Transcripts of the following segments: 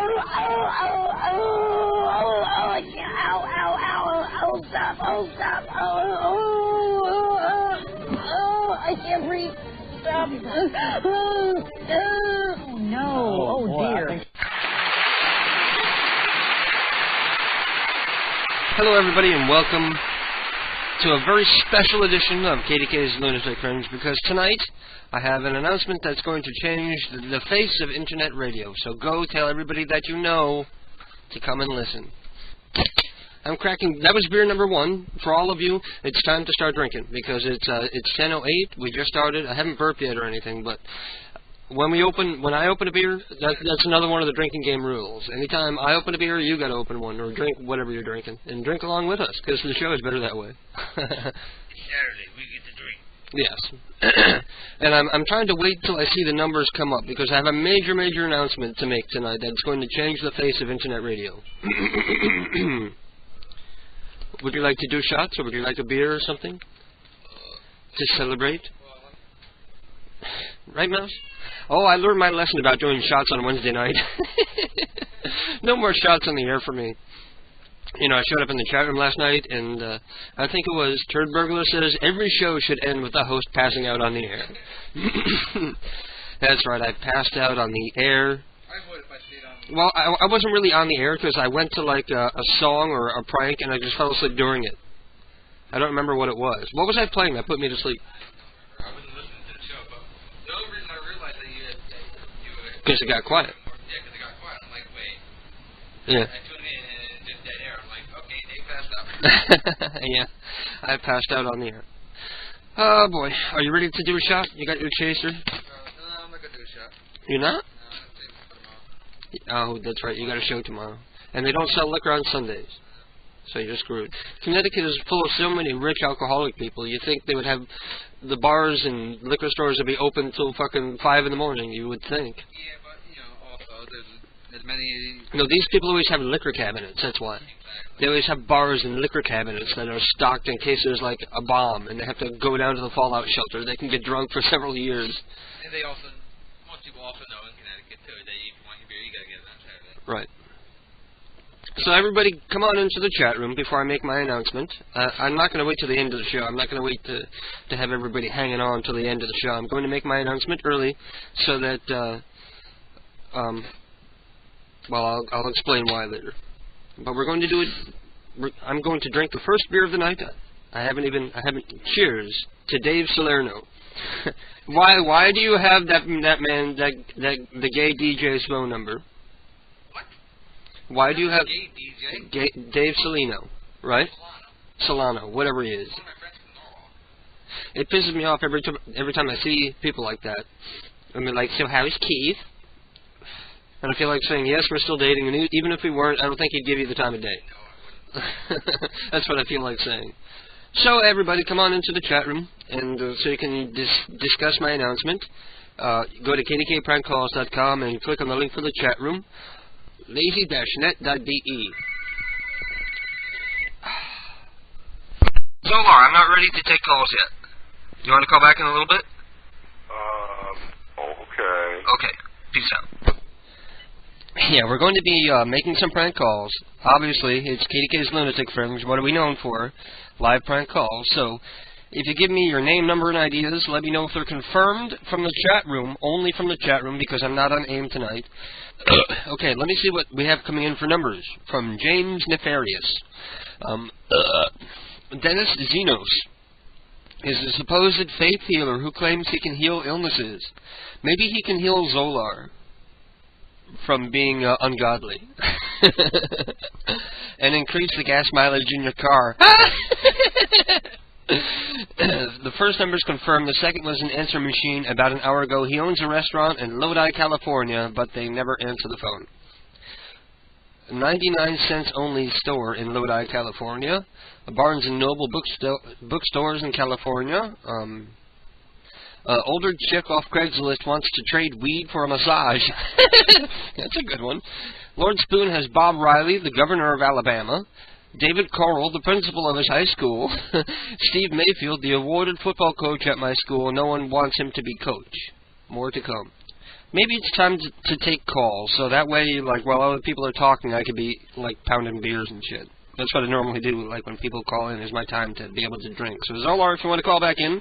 I can't breathe. Stop. Oh, no. Oh, dear. Hello, everybody, and welcome to a very special edition of KDK's Lunatic Fringe, because tonight I have an announcement that's going to change the face of Internet radio. So go tell everybody that you know to come and listen. I'm cracking. That was beer number 1. For all of you, it's time to start drinking, because it's 10:08. We just started. I haven't burped yet or anything, but when I open a beer, that's another one of the drinking game rules. Anytime I open a beer, you got to open one, or drink whatever you're drinking, and drink along with us, because the show is better that way. Saturday, we get to drink. Yes. And I'm trying to wait till I see the numbers come up, because I have a major announcement to make tonight that's going to change the face of Internet radio. Would you like to do shots, or would you like a beer or something to celebrate? Right, Mouse? Oh, I learned my lesson about doing shots on Wednesday night. No more shots on the air for me. You know, I showed up in the chat room last night, and I think it was Turd Burglar says every show should end with the host passing out on the air. That's right, I passed out on the air. I would if I stayed on. Well, I wasn't really on the air, because I went to like a song or a prank, and I just fell asleep during it. I don't remember what it was. What was I playing that put me to sleep? I wasn't listening to the show, but the only reason I realized that you Because it got quiet. Yeah, because it got quiet. I'm like, wait. Yeah. I tuned in and it's just dead air. I'm like, okay, they passed out. Yeah, I passed out on the air. Oh boy, are you ready to do a shot? You got your chaser? No, I'm not going to do a shot. You're not? No, I'm saving it for tomorrow. Oh, that's right, you got a show tomorrow. And they don't sell liquor on Sundays. So you're screwed. Connecticut is full of so many rich alcoholic people. You think they would have the bars and liquor stores would be open till fucking 5 in the morning, you would think. Yeah, but, you know, also, there's many... No, these people always have liquor cabinets, that's why. They always have bars and liquor cabinets that are stocked in case there's like a bomb and they have to go down to the fallout shelter. They can get drunk for several years. And they also, most people also know in Connecticut, too, that if you want your beer, you got to get it on Saturday. Right. So everybody, come on into the chat room before I make my announcement. I'm not going to wait till the end of the show. I'm not going to wait to have everybody hanging on till the end of the show. I'm going to make my announcement early so that, well, I'll explain why later. But we're going to do it. I'm going to drink the first beer of the night. I haven't. Cheers to Dave Salerno. Why do you have the gay DJ's phone number? Why do you have Dave Salino, right? Solano, whatever he is. It pisses me off every time I see people like that. I mean, like, so how's Keith? And I feel like saying, yes, we're still dating, and even if we weren't, I don't think he'd give you the time of day. That's what I feel like saying. So, everybody, come on into the chat room, and so you can discuss my announcement. Go to kdkprankcalls.com and click on the link for the chat room. lazy-net.de. Zolar, I'm not ready to take calls yet. You want to call back in a little bit? Okay. Okay, peace out. Yeah, we're going to be making some prank calls. Obviously, it's KDK's Lunatic Fringe. What are we known for? Live prank calls. So, if you give me your name, number, and ideas, let me know if they're confirmed from the chat room, only from the chat room, because I'm not on AIM tonight. Okay, let me see what we have coming in for numbers. From James Nefarious. Dennis Zenos is a supposed faith healer who claims he can heal illnesses. Maybe he can heal Zolar from being ungodly. And increase the gas mileage in your car. The first number is confirmed. The second was an answer machine about an hour ago. He owns a restaurant in Lodi, California, but they never answer the phone. 99-cents only store in Lodi, California. A Barnes & Noble bookstores in California. Older chick off Craigslist wants to trade weed for a massage. That's a good one. Lord Spoon has Bob Riley, the governor of Alabama. David Coral, the principal of his high school. Steve Mayfield, the awarded football coach at my school. No one wants him to be coach. More to come. maybe it's time to take calls, so that way, like, while other people are talking, I could be, like, pounding beers and shit. That's what I normally do, like, when people call in, is my time to be able to drink. So, Zolar, if you want to call back in,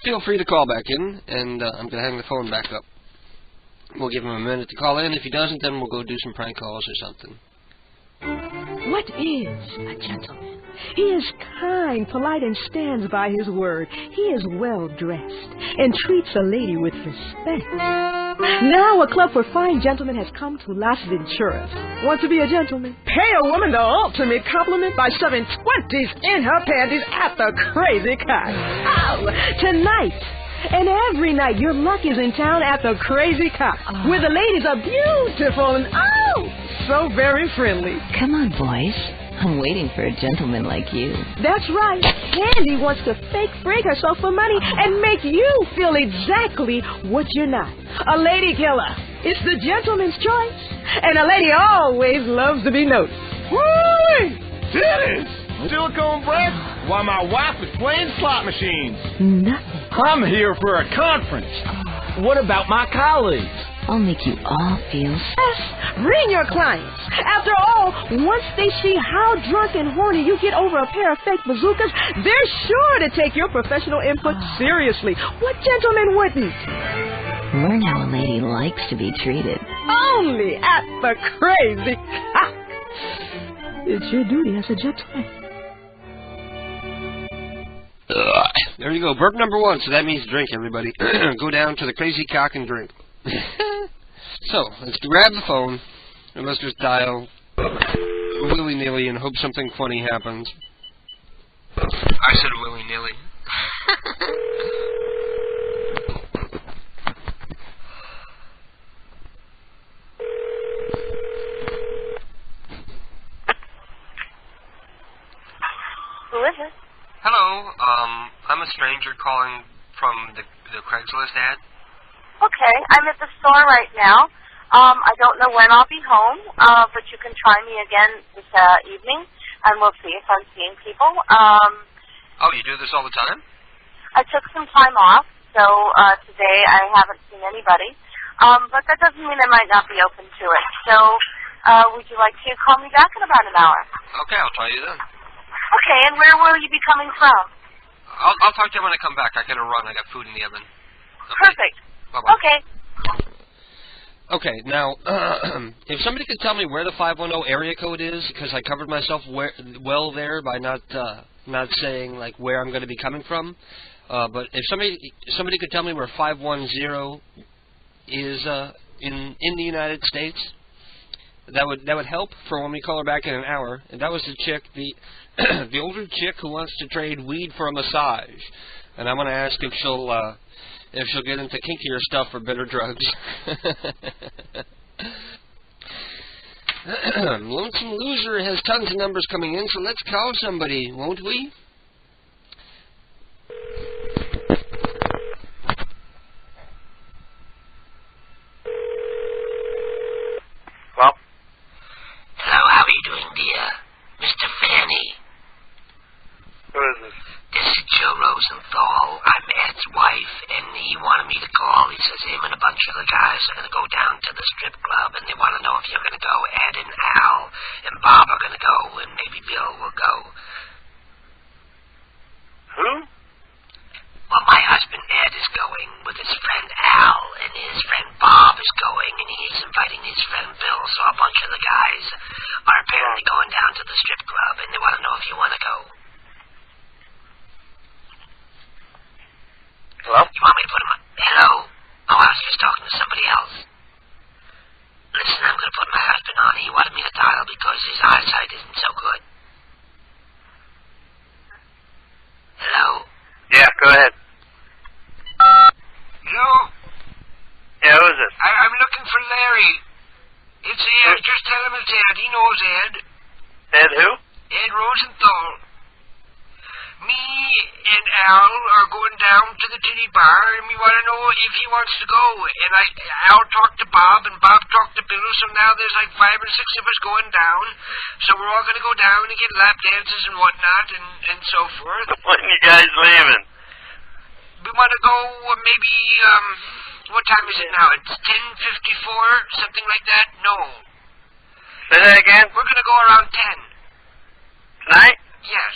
feel free to call back in, and I'm going to hang the phone back up. We'll give him a minute to call in. If he doesn't, then we'll go do some prank calls or something. What is a gentleman? He is kind, polite, and stands by his word. He is well-dressed and treats a lady with respect. Now a club for fine gentlemen has come to Las Venturas. Want to be a gentleman? Pay a woman the ultimate compliment by shoving 20s in her panties at the Crazy Cock. Oh, tonight and every night, your luck is in town at the Crazy Cock, where the ladies are beautiful and, so very friendly. Come on, boys. I'm waiting for a gentleman like you. That's right. Candy wants to fake break herself for money and make you feel exactly what you're not. A lady killer. It's the gentleman's choice. And a lady always loves to be noticed. Whee! Dennis! Silicone breath? While my wife is playing slot machines. Nothing. I'm here for a conference. What about my colleagues? I'll make you all feel... Yes, bring your clients. After all, once they see how drunk and horny you get over a pair of fake bazookas, they're sure to take your professional input seriously. What gentleman wouldn't? Learn how a lady likes to be treated. Only at the Crazy Cock. It's your duty as a gentleman. There you go, burp number 1, so that means drink, everybody. Go down to the Crazy Cock and drink. So, let's grab the phone, and let's just dial willy-nilly and hope something funny happens. I said willy-nilly. Who is it? Hello, I'm a stranger calling from the Craigslist ad. Okay, I'm at the store right now. I don't know when I'll be home, but you can try me again this evening, and we'll see if I'm seeing people. Oh, you do this all the time? I took some time off, so today I haven't seen anybody. But that doesn't mean I might not be open to it. So would you like to call me back in about an hour? Okay, I'll try you then. Okay, and where will you be coming from? I'll talk to you when I come back. I gotta run. I got food in the oven. Okay. Perfect. Bye-bye. Okay. Okay, now, if somebody could tell me where the 510 area code is, because I covered myself well there by not saying, like, where I'm going to be coming from. But if somebody could tell me where 510 is in the United States, that would help for when we call her back in an hour. And that was the chick, the older chick who wants to trade weed for a massage. And I'm going to ask if she'll get into kinkier stuff or better drugs. Lonesome Loser has tons of numbers coming in, so let's call somebody, won't we? Well? Hello, how are you doing, dear? Mr. Fanny. Who is this? This is Joe Rosenthal. I'm Ed's wife, and he wanted me to call. He says him and a bunch of the guys are going to go down to the strip club, and they want to know if you're going to go. Ed and Al and Bob are going to go, and maybe Bill will go. Who? Well, my husband Ed is going with his friend Al, and his friend Bob is going, and he's inviting his friend Bill, so a bunch of the guys are apparently going down to the strip club, and they want to know if you want to go. Hello? You want me to put him on? Hello? Oh, I was just talking to somebody else. Listen, I'm going to put my husband on. He wanted me to dial because his eyesight isn't so good. Hello? Yeah, go ahead. Hello? Yeah, who is this? I'm looking for Larry. It's Ed. Just tell him it's Ed. He knows Ed. Ed who? Ed Rosenthal. Me and Al are going down to the titty bar, and we want to know if he wants to go. And Al talked to Bob, and Bob talked to Bill, so now there's like 5 or 6 of us going down. So we're all going to go down and get lap dances and whatnot, and so forth. When you guys leaving? We want to go maybe What time is it now? It's 10:54, something like that? No. Say that again? We're going to go around 10. Tonight? Yes.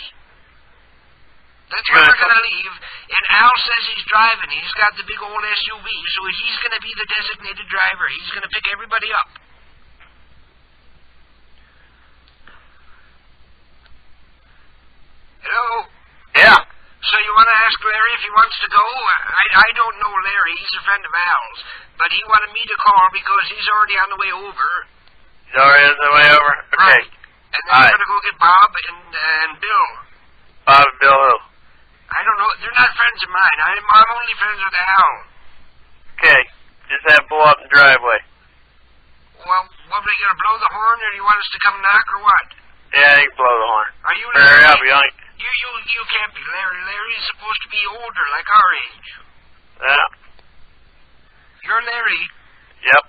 That's where we're going to leave. And Al says he's driving. He's got the big old SUV, so he's going to be the designated driver. He's going to pick everybody up. Hello? Yeah. So you want to ask Larry if he wants to go? I don't know Larry. He's a friend of Al's. But he wanted me to call because he's already on the way over. He's already on the way over? Okay. Right. And then we're going to go get Bob and Bill. Bob and Bill who? I don't know. They're not friends of mine. I'm only friends with Al. Okay. Just have pull up in the driveway. Well, what, are you going to blow the horn, or do you want us to come knock, or what? Yeah, you can blow the horn. Are you Hurry Larry? up, young. You can't be Larry. Larry's supposed to be older, like our age. Yeah. You're Larry. Yep.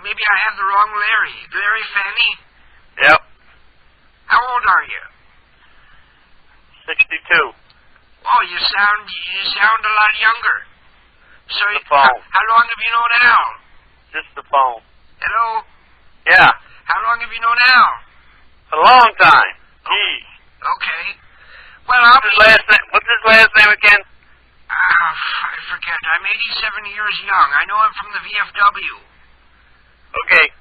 Maybe I have the wrong Larry. Larry Fanny? Yep. How old are you? 62. Oh, you sound a lot younger. So The phone. How long have you known Al? Just the phone. Hello? Yeah. How long have you known Al? A long time. Geez. Okay. Well, I'll be... What's his last name again? I forget. I'm 87 years young. I know him from the VFW. Okay.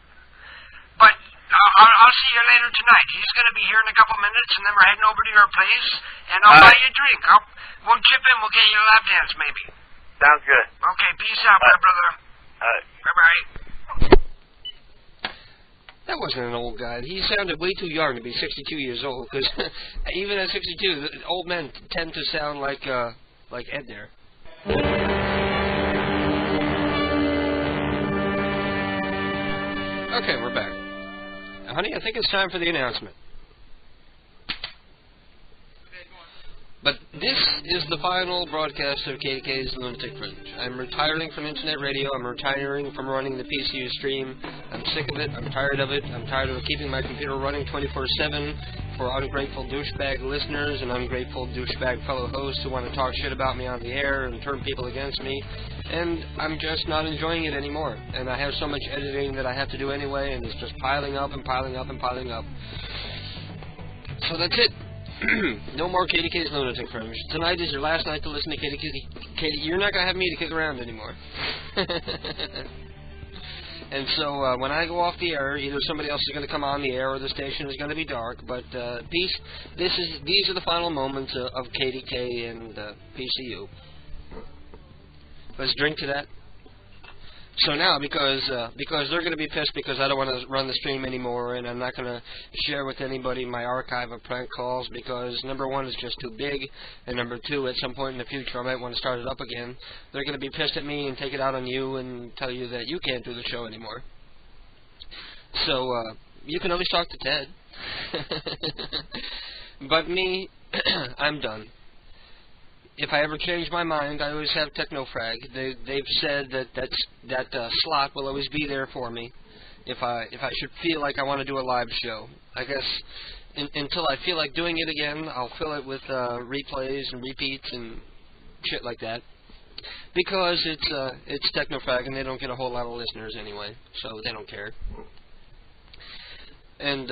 But I'll see you later tonight. He's going to be here in a couple minutes, and then we're heading over to your place, and I'll buy you a drink. We'll chip in. We'll get you a lap dance, maybe. Sounds good. Okay, peace out, my brother. Bye-bye. That wasn't an old guy. He sounded way too young to be 62 years old, because even at 62, the old men tend to sound like Ed there. Okay, we're back. Honey, I think it's time for the announcement. But this is the final broadcast of KDK's Lunatic Fringe. I'm retiring from internet radio. I'm retiring from running the PCU stream. I'm sick of it. I'm tired of it. I'm tired of keeping my computer running 24/7 for ungrateful douchebag listeners and ungrateful douchebag fellow hosts who want to talk shit about me on the air and turn people against me. And I'm just not enjoying it anymore. And I have so much editing that I have to do anyway, and it's just piling up and piling up and piling up. So that's it. No more KDK's Lunatic Fringe. Tonight is your last night to listen to KDK. You're not going to have me to kick around anymore. And so when I go off the air, either somebody else is going to come on the air or the station is going to be dark. But peace. These are the final moments of KDK and PCU. Let's drink to that. So now, because they're going to be pissed because I don't want to run the stream anymore, and I'm not going to share with anybody my archive of prank calls because, number one, it's just too big, and number two, at some point in the future, I might want to start it up again. They're going to be pissed at me and take it out on you and tell you that you can't do the show anymore. So, you can always talk to Ted. But me, I'm done. If I ever change my mind, I always have Technofrag. They've said that slot will always be there for me if I should feel like I want to do a live show. I guess until I feel like doing it again, I'll fill it with replays and repeats and shit like that. Because it's Technofrag and they don't get a whole lot of listeners anyway, so they don't care. And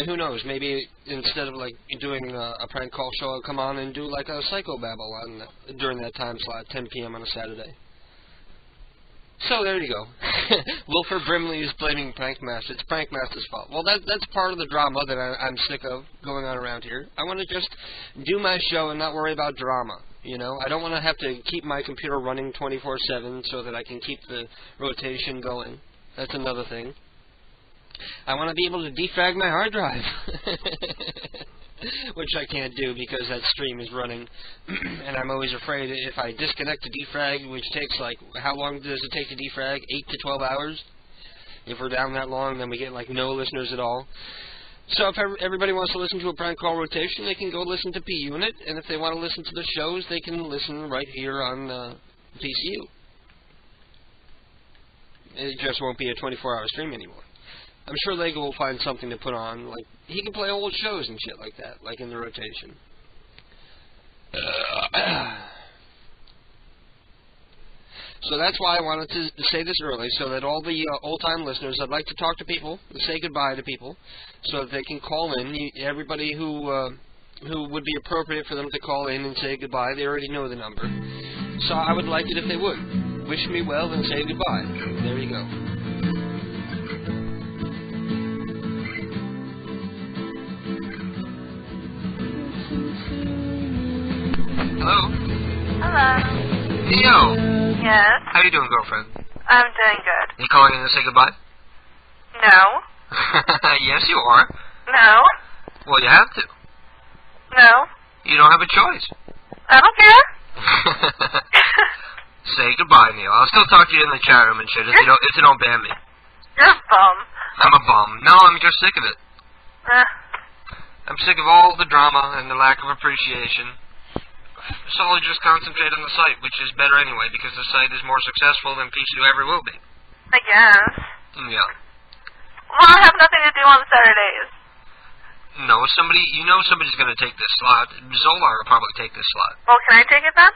who knows, maybe instead of like doing a prank call show, I'll come on and do like a psychobabble during that time slot, 10 p.m. on a Saturday. So there you go. Wilford Brimley is blaming Prankmaster. It's Prankmaster's fault. Well, that's part of the drama that I'm sick of going on around here. I want to just do my show and not worry about drama. You know, I don't want to have to keep my computer running 24/7 so that I can keep the rotation going. That's another thing. I want to be able to defrag my hard drive, which I can't do because that stream is running, and I'm always afraid if I disconnect to defrag, which takes like, how long does it take to defrag? 8 to 12 hours? If we're down that long, then we get like no listeners at all. So if everybody wants to listen to a prank call rotation, they can go listen to P-Unit, and if they want to listen to the shows, they can listen right here on PCU. It just won't be a 24-hour stream anymore. I'm sure Lego will find something to put on, like, he can play old shows and shit like that, like in the rotation. So that's why I wanted to say this early, so that all the old-time listeners, I'd like to talk to people, say goodbye to people, so that they can call in. Everybody who would be appropriate for them to call in and say goodbye, they already know the number. So I would like it if they would. Wish me well and say goodbye. There you go. Hello? Hello. Theo! Yes? How you doing, girlfriend? I'm doing good. You calling in to say goodbye? No. Yes, you are. No. Well, you have to. No. You don't have a choice. I don't care. Say goodbye, Neil. I'll still talk to you in the chat room and shit if you don't ban me. You're a bum. I'm a bum. No, I'm just sick of it. I'm sick of all the drama and the lack of appreciation. So I'll just concentrate on the site, which is better anyway, because the site is more successful than PCU ever will be. I guess. Yeah. Well, I have nothing to do on Saturdays. No, somebody's going to take this slot. Zolar will probably take this slot. Well, can I take it then?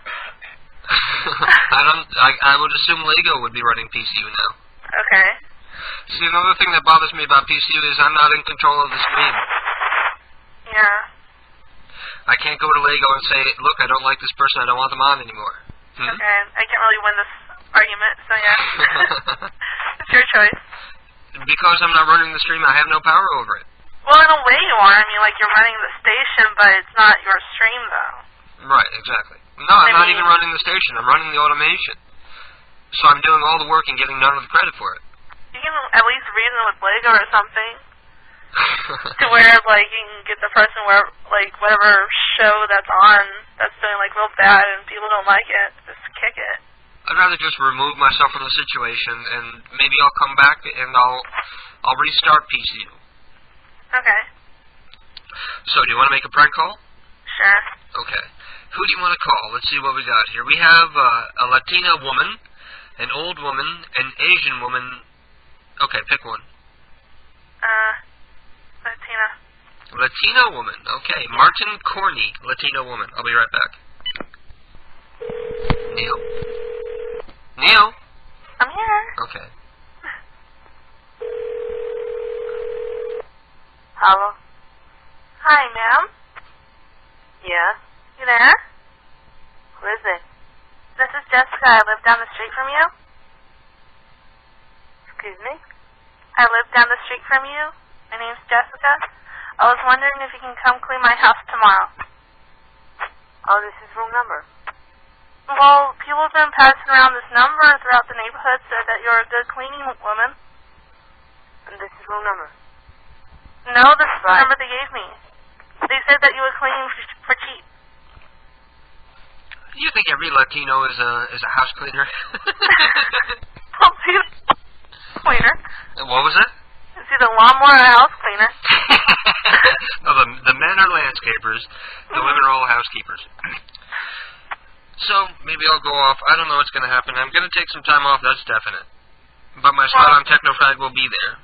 I would assume Lego would be running PCU now. Okay. See, another thing that bothers me about PCU is I'm not in control of the stream. Yeah. I can't go to Lego and say, look, I don't like this person, I don't want them on anymore. Okay, I can't really win this argument, so yeah. It's your choice. Because I'm not running the stream, I have no power over it. Well, in a way you are. I mean, like, you're running the station, but it's not your stream, though. Right, exactly. No, I'm not even running the station. I'm running the automation. So I'm doing all the work and getting none of the credit for it. You can at least reason with Lego or something. To where, like, you can get the person where, like, whatever show that's on that's doing, like, real bad and people don't like it, just kick it. I'd rather just remove myself from the situation, and maybe I'll come back and I'll restart PCU. Okay. So, do you want to make a prank call? Sure. Okay. Who do you want to call? Let's see what we got here. We have a Latina woman, an old woman, an Asian woman. Okay, pick one. Latina woman. Okay, Martin Corney, Latina woman. I'll be right back. Neil? Neil? I'm here. Okay. Hello? Hi, ma'am. Yeah? You there? Who is it? This is Jessica. I live down the street from you. Excuse me? I live down the street from you. My name's Jessica. I was wondering if you can come clean my house tomorrow. Oh, this is wrong number. Well, people have been passing around this number throughout the neighborhood, said that you're a good cleaning woman. And this is wrong number? No, this is the number they gave me. They said that you would clean for cheap. Do you think every Latino is a house cleaner? Well, see, cleaner. What was that? It's either lawnmower or house cleaner. No, the men are landscapers. The women are all housekeepers. So, maybe I'll go off. I don't know what's going to happen. I'm going to take some time off, that's definite. But my slot on Technofrag will be there.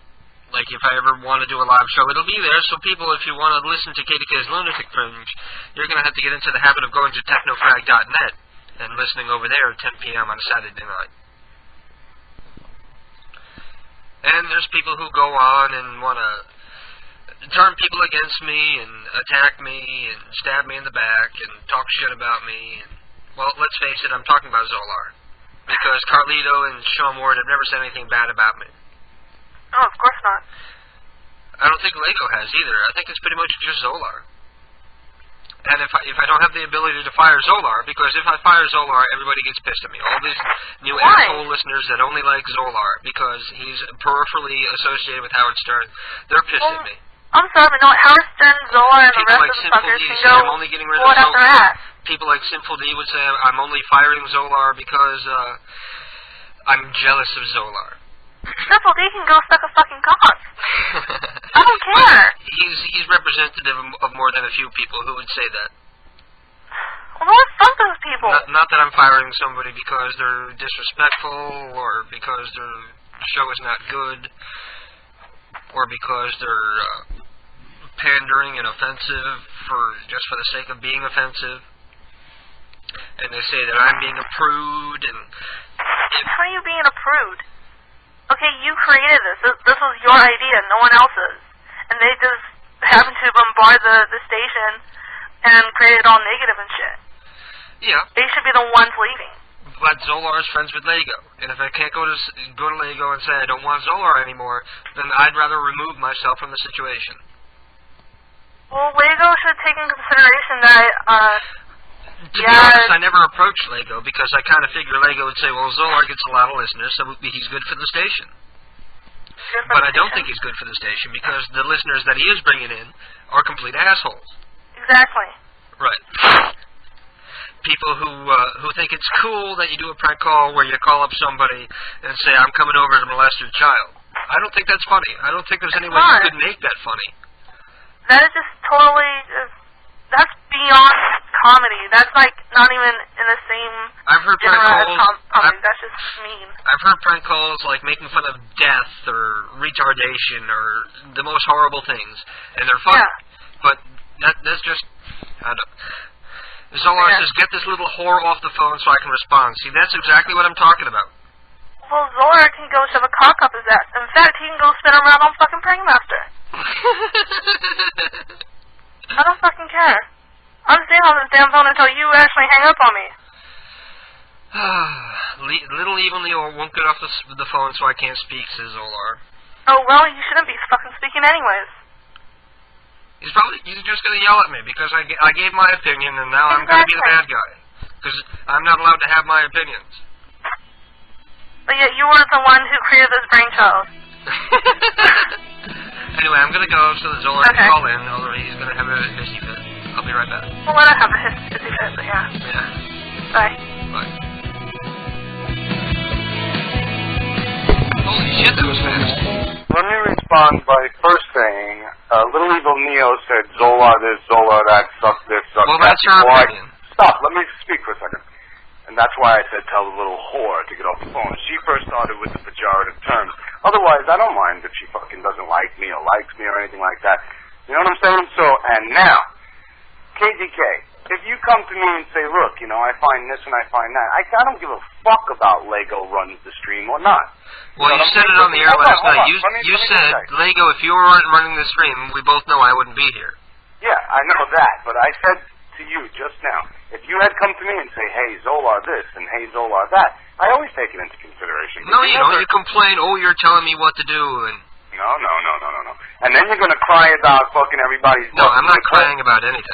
Like, if I ever want to do a live show, it'll be there. So people, if you want to listen to KDK's Lunatic Fringe, you're going to have to get into the habit of going to technofrag.net and listening over there at 10 p.m. on a Saturday night. And there's people who go on and want to turn people against me and attack me and stab me in the back and talk shit about me. And, well, let's face it, I'm talking about Zolar. Because Carlito and Sean Ward have never said anything bad about me. Oh, of course not. I don't think Lego has either. I think it's pretty much just Zolar. And if I don't have the ability to fire Zolar, because if I fire Zolar, everybody gets pissed at me. All these new asshole listeners that only like Zolar because he's peripherally associated with Howard Stern, they're pissed at me. I'm sorry, but no, Howard Stern, Zolar, and the rest of the fuckers can go I'm only getting rid of Zolar. People like Sinful D would say I'm only firing Zolar because I'm jealous of Zolar. Simple D can go suck a fucking cock. I don't care. He's representative of more than a few people who would say that. Well, fuck those people. Not that I'm firing somebody because they're disrespectful, or because their show is not good, or because they're pandering and offensive just for the sake of being offensive. And they say that I'm being a prude, and How are you being a prude? Okay, you created this. This was your idea, no one else's. And they just happened to bombard the station and create it all negative and shit. Yeah. They should be the ones leaving. But Zolar is friends with Lego, and if I can't go to Lego and say I don't want Zolar anymore, then I'd rather remove myself from the situation. Well, Lego should take in consideration that, To be honest, I never approached Lego because I kind of figure Lego would say, well, Zolar gets a lot of listeners, so he's good for the station. But I don't think he's good for the station because the listeners that he is bringing in are complete assholes. Exactly. Right. People who think it's cool that you do a prank call where you call up somebody and say, I'm coming over to molest your child. I don't think that's funny. I don't think there's any way you could make that funny. That is just totally, that's beyond comedy. That's like not even in the same I've heard prank calls. Comedy. That's just mean. I've heard prank calls like making fun of death or retardation or the most horrible things, and they're funny. Yeah. But that's just, I don't. Zolar says, get this little whore off the phone so I can respond. See, that's exactly what I'm talking about. Well, Zolar can go shove a cock up his ass. In fact, he can go spin around on fucking Prankmaster. I don't fucking care. I'm staying on this damn phone until you actually hang up on me. Little evil Neo won't get off the phone so I can't speak, says Zolar. Oh, well, you shouldn't be fucking speaking anyways. He's just going to yell at me because I gave my opinion and now I'm going to be the bad guy. Because I'm not allowed to have my opinions. But yet you were the one who created this brainchild. Anyway, I'm going to go so that Zolar can call in, although he's going to have a hissy fit. I'll be right back. Well, let her have a hissy fit, but yeah. Yeah. Bye. Bye. Holy shit, that was fast. Let me respond by first saying, Little Evil Neo said, Zolar this, Zolar that, suck this, suck that. Well, that's your opinion. Stop, let me speak for a second. And that's why I said tell the little whore to get off the phone. She first started with the pejorative terms. Otherwise, I don't mind if she fucking doesn't like me or likes me or anything like that. You know what I'm saying? So, and now, KDK, if you come to me and say, look, you know, I find this and I find that, I don't give a fuck about Lego runs the stream or not. Well, you said it on the air last night. You said, Lego, if you weren't running the stream, we both know I wouldn't be here. Yeah, I know that, but I said to you just now, if you had come to me and say, hey, Zolar this, and hey, Zolar that, I always take it into consideration. No, you don't. You complain, oh, you're telling me what to do, and... No. And then you're going to cry about fucking everybody's... No, I'm not crying about anything.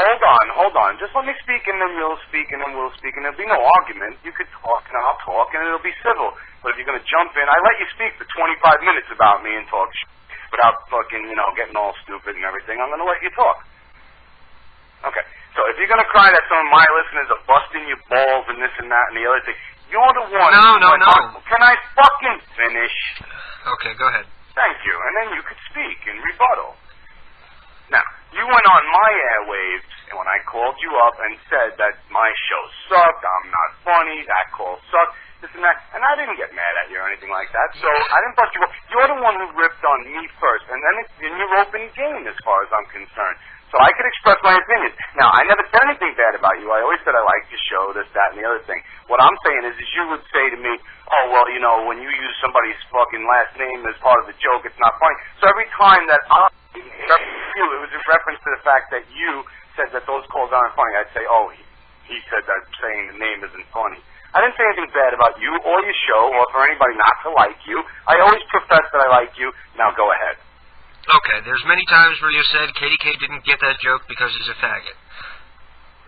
Hold on. Just let me speak, and then you'll speak, and then we'll speak, and there'll be no argument. You could talk, and I'll talk, and it'll be civil. But if you're going to jump in, I let you speak for 25 minutes about me and talk without fucking, you know, getting all stupid and everything. I'm going to let you talk. Okay. So if you're going to cry that some of my listeners are busting your balls and this and that and the other thing, you're the one... No. Can I fucking finish? Okay, go ahead. Thank you. And then you could speak in rebuttal. Now, you went on my airwaves, and when I called you up and said that my show sucked, I'm not funny, that call sucked, this and that, and I didn't get mad at you or anything like that, so I didn't bust you. You're the one who ripped on me first, and then it's in your open game as far as I'm concerned. So I could express my opinion. Now, I never said anything bad about you. I always said I liked your show, this, that, and the other thing. What I'm saying is you would say to me, oh, well, you know, when you use somebody's fucking last name as part of the joke, it's not funny. So every time that it was in reference to the fact that you said that those calls aren't funny, I'd say, oh, he said that saying the name isn't funny. I didn't say anything bad about you or your show or for anybody not to like you. I always profess that I like you. Now go ahead. Okay, there's many times where you said KDK didn't get that joke because he's a faggot.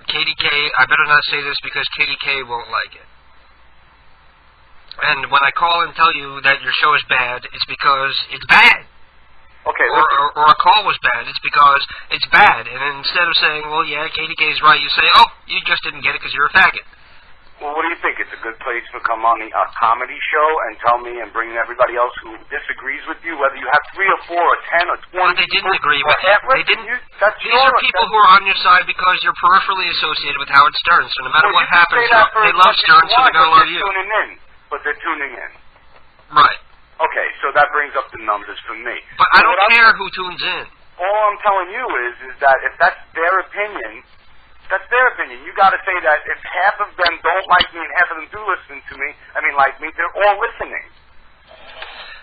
KDK, I better not say this because KDK won't like it. And when I call and tell you that your show is bad, it's because it's bad. Okay. Or a call was bad, it's because it's bad. And instead of saying, well, yeah, KDK's right, you say, oh, you just didn't get it because you're a faggot. Well, what do you think? It's a good place to come on a comedy show and tell me and bring everybody else who disagrees with you, whether you have 3 or 4 or 10 or 20. Well, they didn't agree with you. They didn't. These are people who are on your side because you're peripherally associated with Howard Stern. So no matter what happens, they love Stern, so they're going to love you. But they're tuning in. Right. Okay, so that brings up the numbers for me. But I don't care who tunes in. All I'm telling you is that if that's their opinion, That's their opinion. You got to say that if half of them don't like me and half of them do listen to me, like me, they're all listening.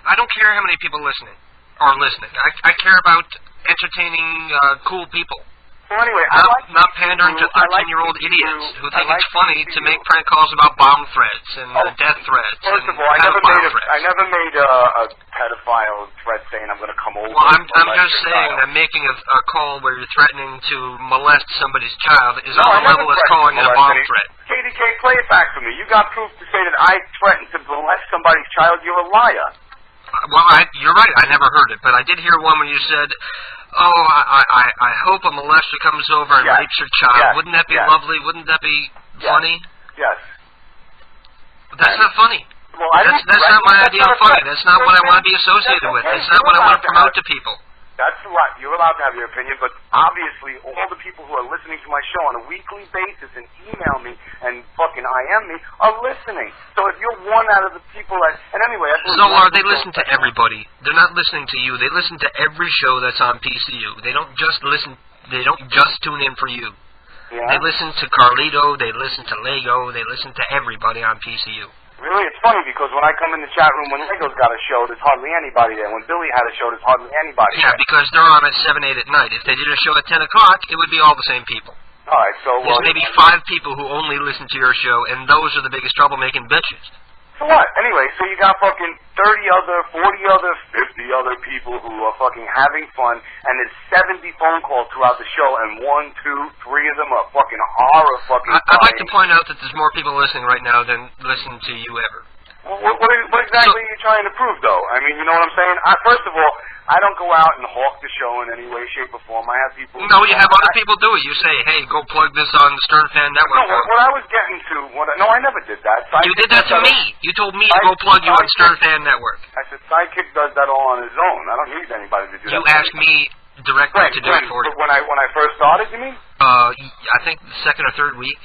I don't care how many people are listening. I care about entertaining cool people. So anyway, not pandering to 13-year-old idiots who think it's funny to make prank calls about bomb threats and death threats. First of all, I never made a pedophile threat saying I'm going to come over. Well, I'm just saying that making a call where you're threatening to molest somebody's child is on the level as calling it a bomb threat. KDK, play it back for me. You got proof to say that I threatened to molest somebody's child. You're a liar. Well, you're right. I never heard it, but I did hear one when you said, "Oh, I hope a molester comes over and rapes your child." Yes. Wouldn't that be lovely? Wouldn't that be funny? Yes. But that's not funny. Well, that's not my idea of funny. That's not what I want to be associated with. That's not what I want to promote to people. That's right. You're allowed to have your opinion, but obviously all the people who are listening to my show on a weekly basis and email me and fucking IM me are listening. So if you're one out of the people that... And anyway... Zolar, they listen to everybody. They're not listening to you. They listen to every show that's on PCU. They don't just listen... They don't just tune in for you. Yeah. They listen to Carlito. They listen to Lego. They listen to everybody on PCU. Really, it's funny because when I come in the chat room when Lego's got a show, there's hardly anybody there. When Billy had a show, there's hardly anybody there. Yeah, because they're on at 7, 8 at night. If they did a show at 10 o'clock, it would be all the same people. All right, so... There's maybe 5 people who only listen to your show, and those are the biggest troublemaking bitches. So what? Anyway, so you got fucking 30 other, 40 other, 50 other people who are fucking having fun, and there's 70 phone calls throughout the show, and 1, 2, 3 of them are fucking horror fucking I'd like to point out that there's more people listening right now than listen to you ever. Well, what exactly are you trying to prove, though? I mean, you know what I'm saying? First of all, I don't go out and hawk the show in any way, shape, or form. I have people... No, you have other people do it. You say, hey, go plug this on the Stern Fan Network. No, what I was getting to... No, I never did that. Sidekick, you did that to me. You told me to go plug you on Stern Fan Network. I said, Sidekick does that all on his own. I don't need anybody to do that. You asked me directly to do it for you. When I first started, you mean? I think the second or third week.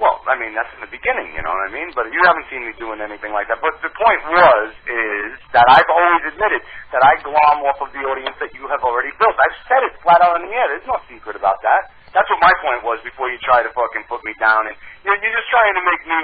Well, I mean, that's in the beginning, you know what I mean? But you haven't seen me doing anything like that. But the point is that I've always admitted that I glom off of the audience that you have already built. I've said it flat out in the air. There's no secret about that. That's what my point was before you try to fucking put me down. And you're just trying to make me,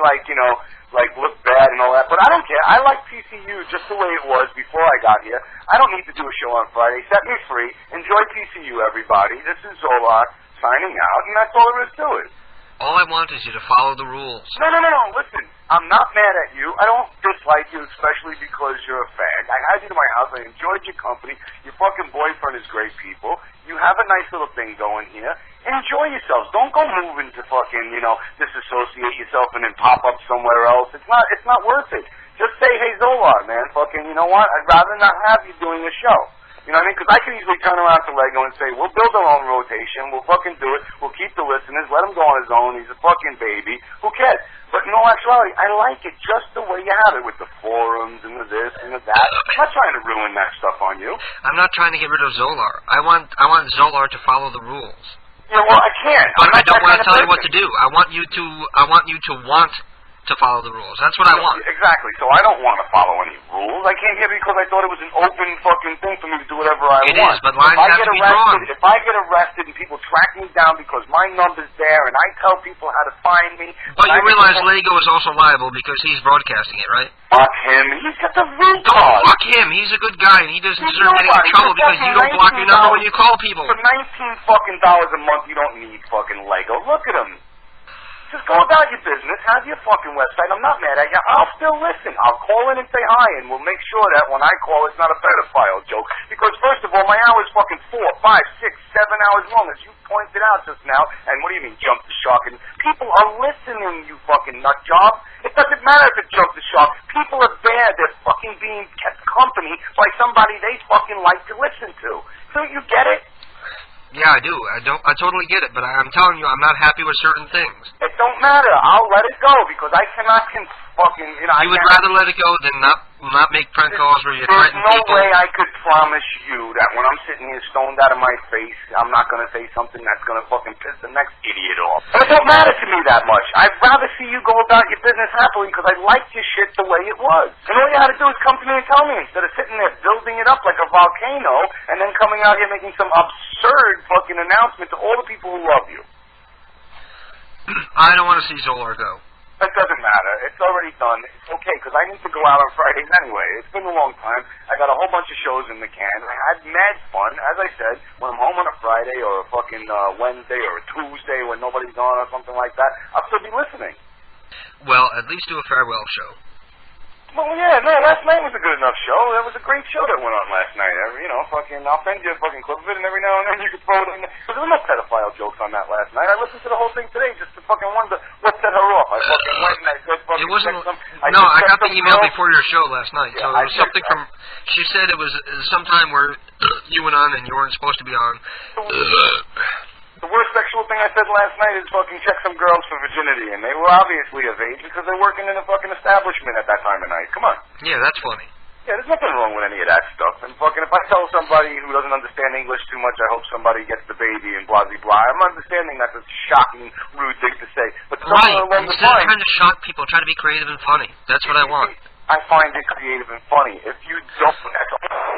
look bad and all that. But I don't care. I like PCU just the way it was before I got here. I don't need to do a show on Friday. Set me free. Enjoy PCU, everybody. This is Zolar signing out, and that's all there is to it. All I want is you to follow the rules. No. Listen, I'm not mad at you. I don't dislike you, especially because you're a fag. I had you to my house. I enjoyed your company. Your fucking boyfriend is great people. You have a nice little thing going here. Enjoy yourselves. Don't go moving to fucking, disassociate yourself and then pop up somewhere else. It's not worth it. Just say, hey, Zolar, man, fucking, you know what? I'd rather not have you doing a show. You know what I mean? Because I could easily turn around to Lego and say, we'll build our own rotation, we'll fucking do it, we'll keep the listeners, let him go on his own, he's a fucking baby, who cares? But in all actuality, I like it just the way you have it, with the forums and the this and the that. I'm not trying to ruin that stuff on you. I'm not trying to get rid of Zolar. I want Zolar to follow the rules. Yeah, well, I can't. But I don't want to tell you what to do. I want you to want to follow the rules. That's what I want. Exactly. So I don't want to follow any rules. I came here because I thought it was an open fucking thing for me to do whatever I want. It is, but lines have to be drawn. If I get arrested and people track me down because my number's there and I tell people how to find me... But you realize Lego is also liable because he's broadcasting it, right? Fuck him. He's got the root cause. Fuck him. He's a good guy and he doesn't deserve getting in trouble because you don't block your number when you call people. For $19 fucking a month, you don't need fucking Lego. Look at him. Just go about your business, have your fucking website. I'm not mad at you. I'll still listen. I'll call in and say hi, and we'll make sure that when I call, it's not a pedophile joke. Because, first of all, my hour's fucking 4, 5, 6, 7 hours long, as you pointed out just now. And what do you mean, jump the shark? And people are listening, you fucking nut job. It doesn't matter if it's jump the shark. People are there. They're fucking being kept company by somebody they fucking like to listen to. So you get it? Yeah, I do. I totally get it, but I'm telling you, I'm not happy with certain things. It don't matter. I'll let it go because I cannot fucking, You would rather let it go than not make prank calls where you threaten people? There's no way I could promise you that when I'm sitting here stoned out of my face, I'm not going to say something that's going to fucking piss the next idiot off. But it don't matter to me that much. I'd rather see you go about your business happily because I like your shit the way it was. And all you had to do is come to me and tell me instead of sitting there building it up like a volcano and then coming out here making some absurd fucking announcement to all the people who love you. I don't want to see Zolar go. That doesn't matter. It's already done. It's okay, because I need to go out on Fridays anyway. It's been a long time. I got a whole bunch of shows in the can. I had mad fun. As I said, when I'm home on a Friday or a fucking Wednesday or a Tuesday when nobody's on or something like that, I'll still be listening. Well, at least do a farewell show. Well, yeah, no, last night was a good enough show. That was a great show that went on last night. You know, fucking, I'll send you a fucking clip of it, and every now and then you can throw it in there. There was no pedophile jokes on that last night. I listened to the whole thing today just to fucking wonder what set her off. I fucking went and I said fucking... It wasn't... No, I got the email before your show last night, so it was something from... She said it was sometime where you went on and you weren't supposed to be on. The worst sexual thing I said last night is fucking check some girls for virginity, and they were obviously of age because they're working in a fucking establishment at that time of night. Come on. Yeah, that's funny. Yeah, there's nothing wrong with any of that stuff. And fucking, if I tell somebody who doesn't understand English too much, I hope somebody gets the baby and blah, blah, blah. I'm understanding that's a shocking, rude thing to say. But right. Instead of trying to shock people, try to be creative and funny. That's what I want. I find it creative and funny. If you don't, that's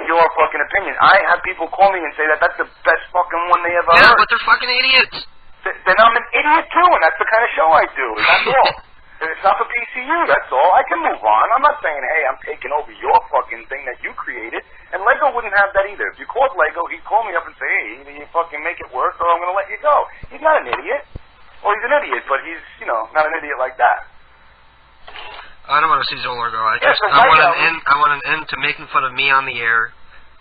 your fucking opinion. I have people call me and say that that's the best fucking one they ever heard. Yeah, but they're fucking idiots. Then I'm an idiot too, and that's the kind of show I do. That's all. It's not for PCU, that's all. I can move on. I'm not saying, hey, I'm taking over your fucking thing that you created. And Lego wouldn't have that either. If you called Lego, he'd call me up and say, hey, either you fucking make it work or I'm going to let you go. He's not an idiot. Well, he's an idiot, but he's, you know, not an idiot like that. I don't want to see Zolar go. I want an end to making fun of me on the air,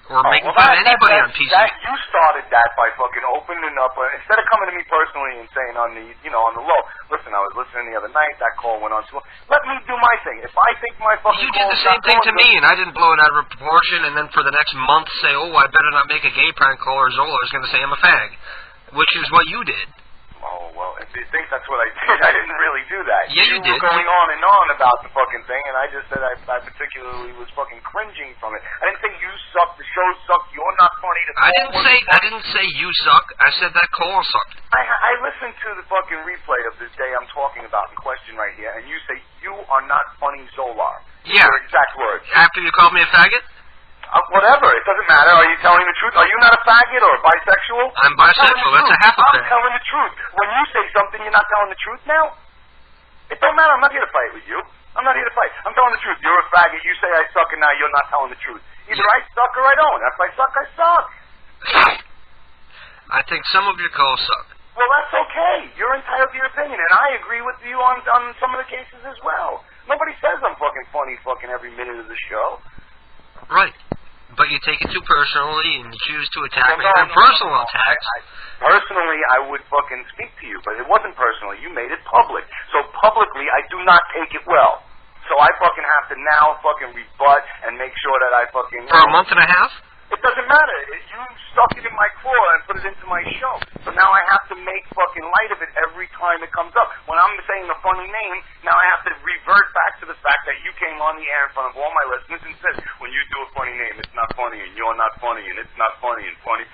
or making fun of anybody on PC. You started that by fucking opening up. Instead of coming to me personally and saying on the, you know, on the low, listen, I was listening the other night. That call went on too long. Let me do my thing. If I think my fucking you did the same thing to me, and I didn't blow it out of proportion. And then for the next month, say, oh, I better not make a gay prank call, or Zolar is going to say I'm a fag, which is what you did. Oh, well, if you think that's what I did, I didn't really do that. Yeah, you did. You were going on and on about the fucking thing, and I just said I particularly was fucking cringing from it. I didn't say you suck, the show sucked, you're not funny. I didn't say you suck. I said that call sucked. I listened to the fucking replay of this day I'm talking about in question right here, and you say you are not funny, Zolar. Yeah. Your exact words. After you called me a faggot? Whatever, it doesn't matter. Are you telling the truth? Are you not a faggot or bisexual? I'm bisexual. That's a half a fag. I'm telling the truth. When you say something, you're not telling the truth now? It don't matter. I'm not here to fight with you. I'm not here to fight. I'm telling the truth. You're a faggot. You say I suck, and now you're not telling the truth. Either I suck or I don't. If I suck, I suck. I think some of your calls suck. Well, that's okay. You're entitled to your opinion, and I agree with you on some of the cases as well. Nobody says I'm fucking funny fucking every minute of the show. Right. But you take it too personally and you choose to attack me. Personal attacks. Personally, I would fucking speak to you, but it wasn't personal. You made it public. So publicly, I do not take it well. So I fucking have to now fucking rebut and make sure that I fucking... For a month and a half? It doesn't matter. You stuck it in my claw and put it into my show. So now I have to make fucking light of it every time it comes up. When I'm saying a funny name, now I have to revert back to the fact that you came on the air in front of all my listeners and said, when you do a funny name, it's not funny, and you're not funny, and it's not funny, and funny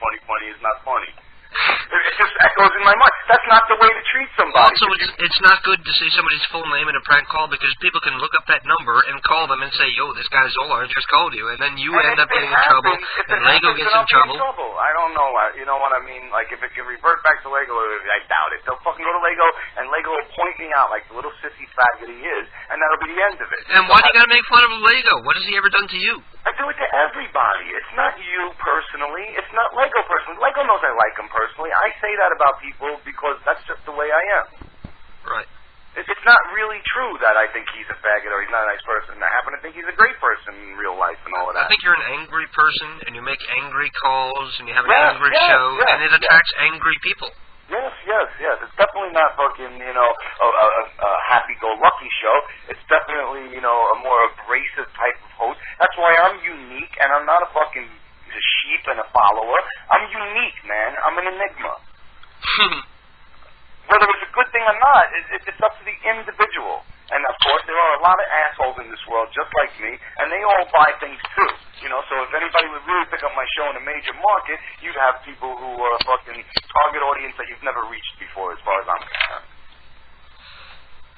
is not funny. It just echoes in my mind. That's not the way to treat somebody. Also, it's not good to say somebody's full name in a prank call because people can look up that number and call them and say, yo, this guy Zolar just called you, and then you end up getting in trouble, and Lego gets in trouble. I don't know. You know what I mean? Like, if it can revert back to Lego, I doubt it. They'll fucking go to Lego, and Lego will point me out like the little sissy faggot he is, and that'll be the end of it. And why do you gotta make fun of Lego? What has he ever done to you? I do it to everybody. It's not you personally. It's not Lego personally. Lego knows I like him personally. I say that about people because that's just the way I am. Right. It's not really true that I think he's a faggot or he's not a nice person. I happen to think he's a great person in real life and all of that. I think you're an angry person, and you make angry calls, and you have an angry show, and it attracts angry people. Yes. It's definitely not fucking, you know, a happy-go-lucky show. It's definitely, you know, a more abrasive type of host. That's why I'm unique, and I'm not a fucking sheep and a follower. I'm unique, man. I'm an enigma. Whether it's a good thing or not, it's up to the individual. And, of course, there are a lot of assholes in this world just like me, and they all buy things, too. You know, so if anybody would really pick up my show in a major market, you'd have people who are a fucking target audience that you've never reached before, as far as I'm concerned.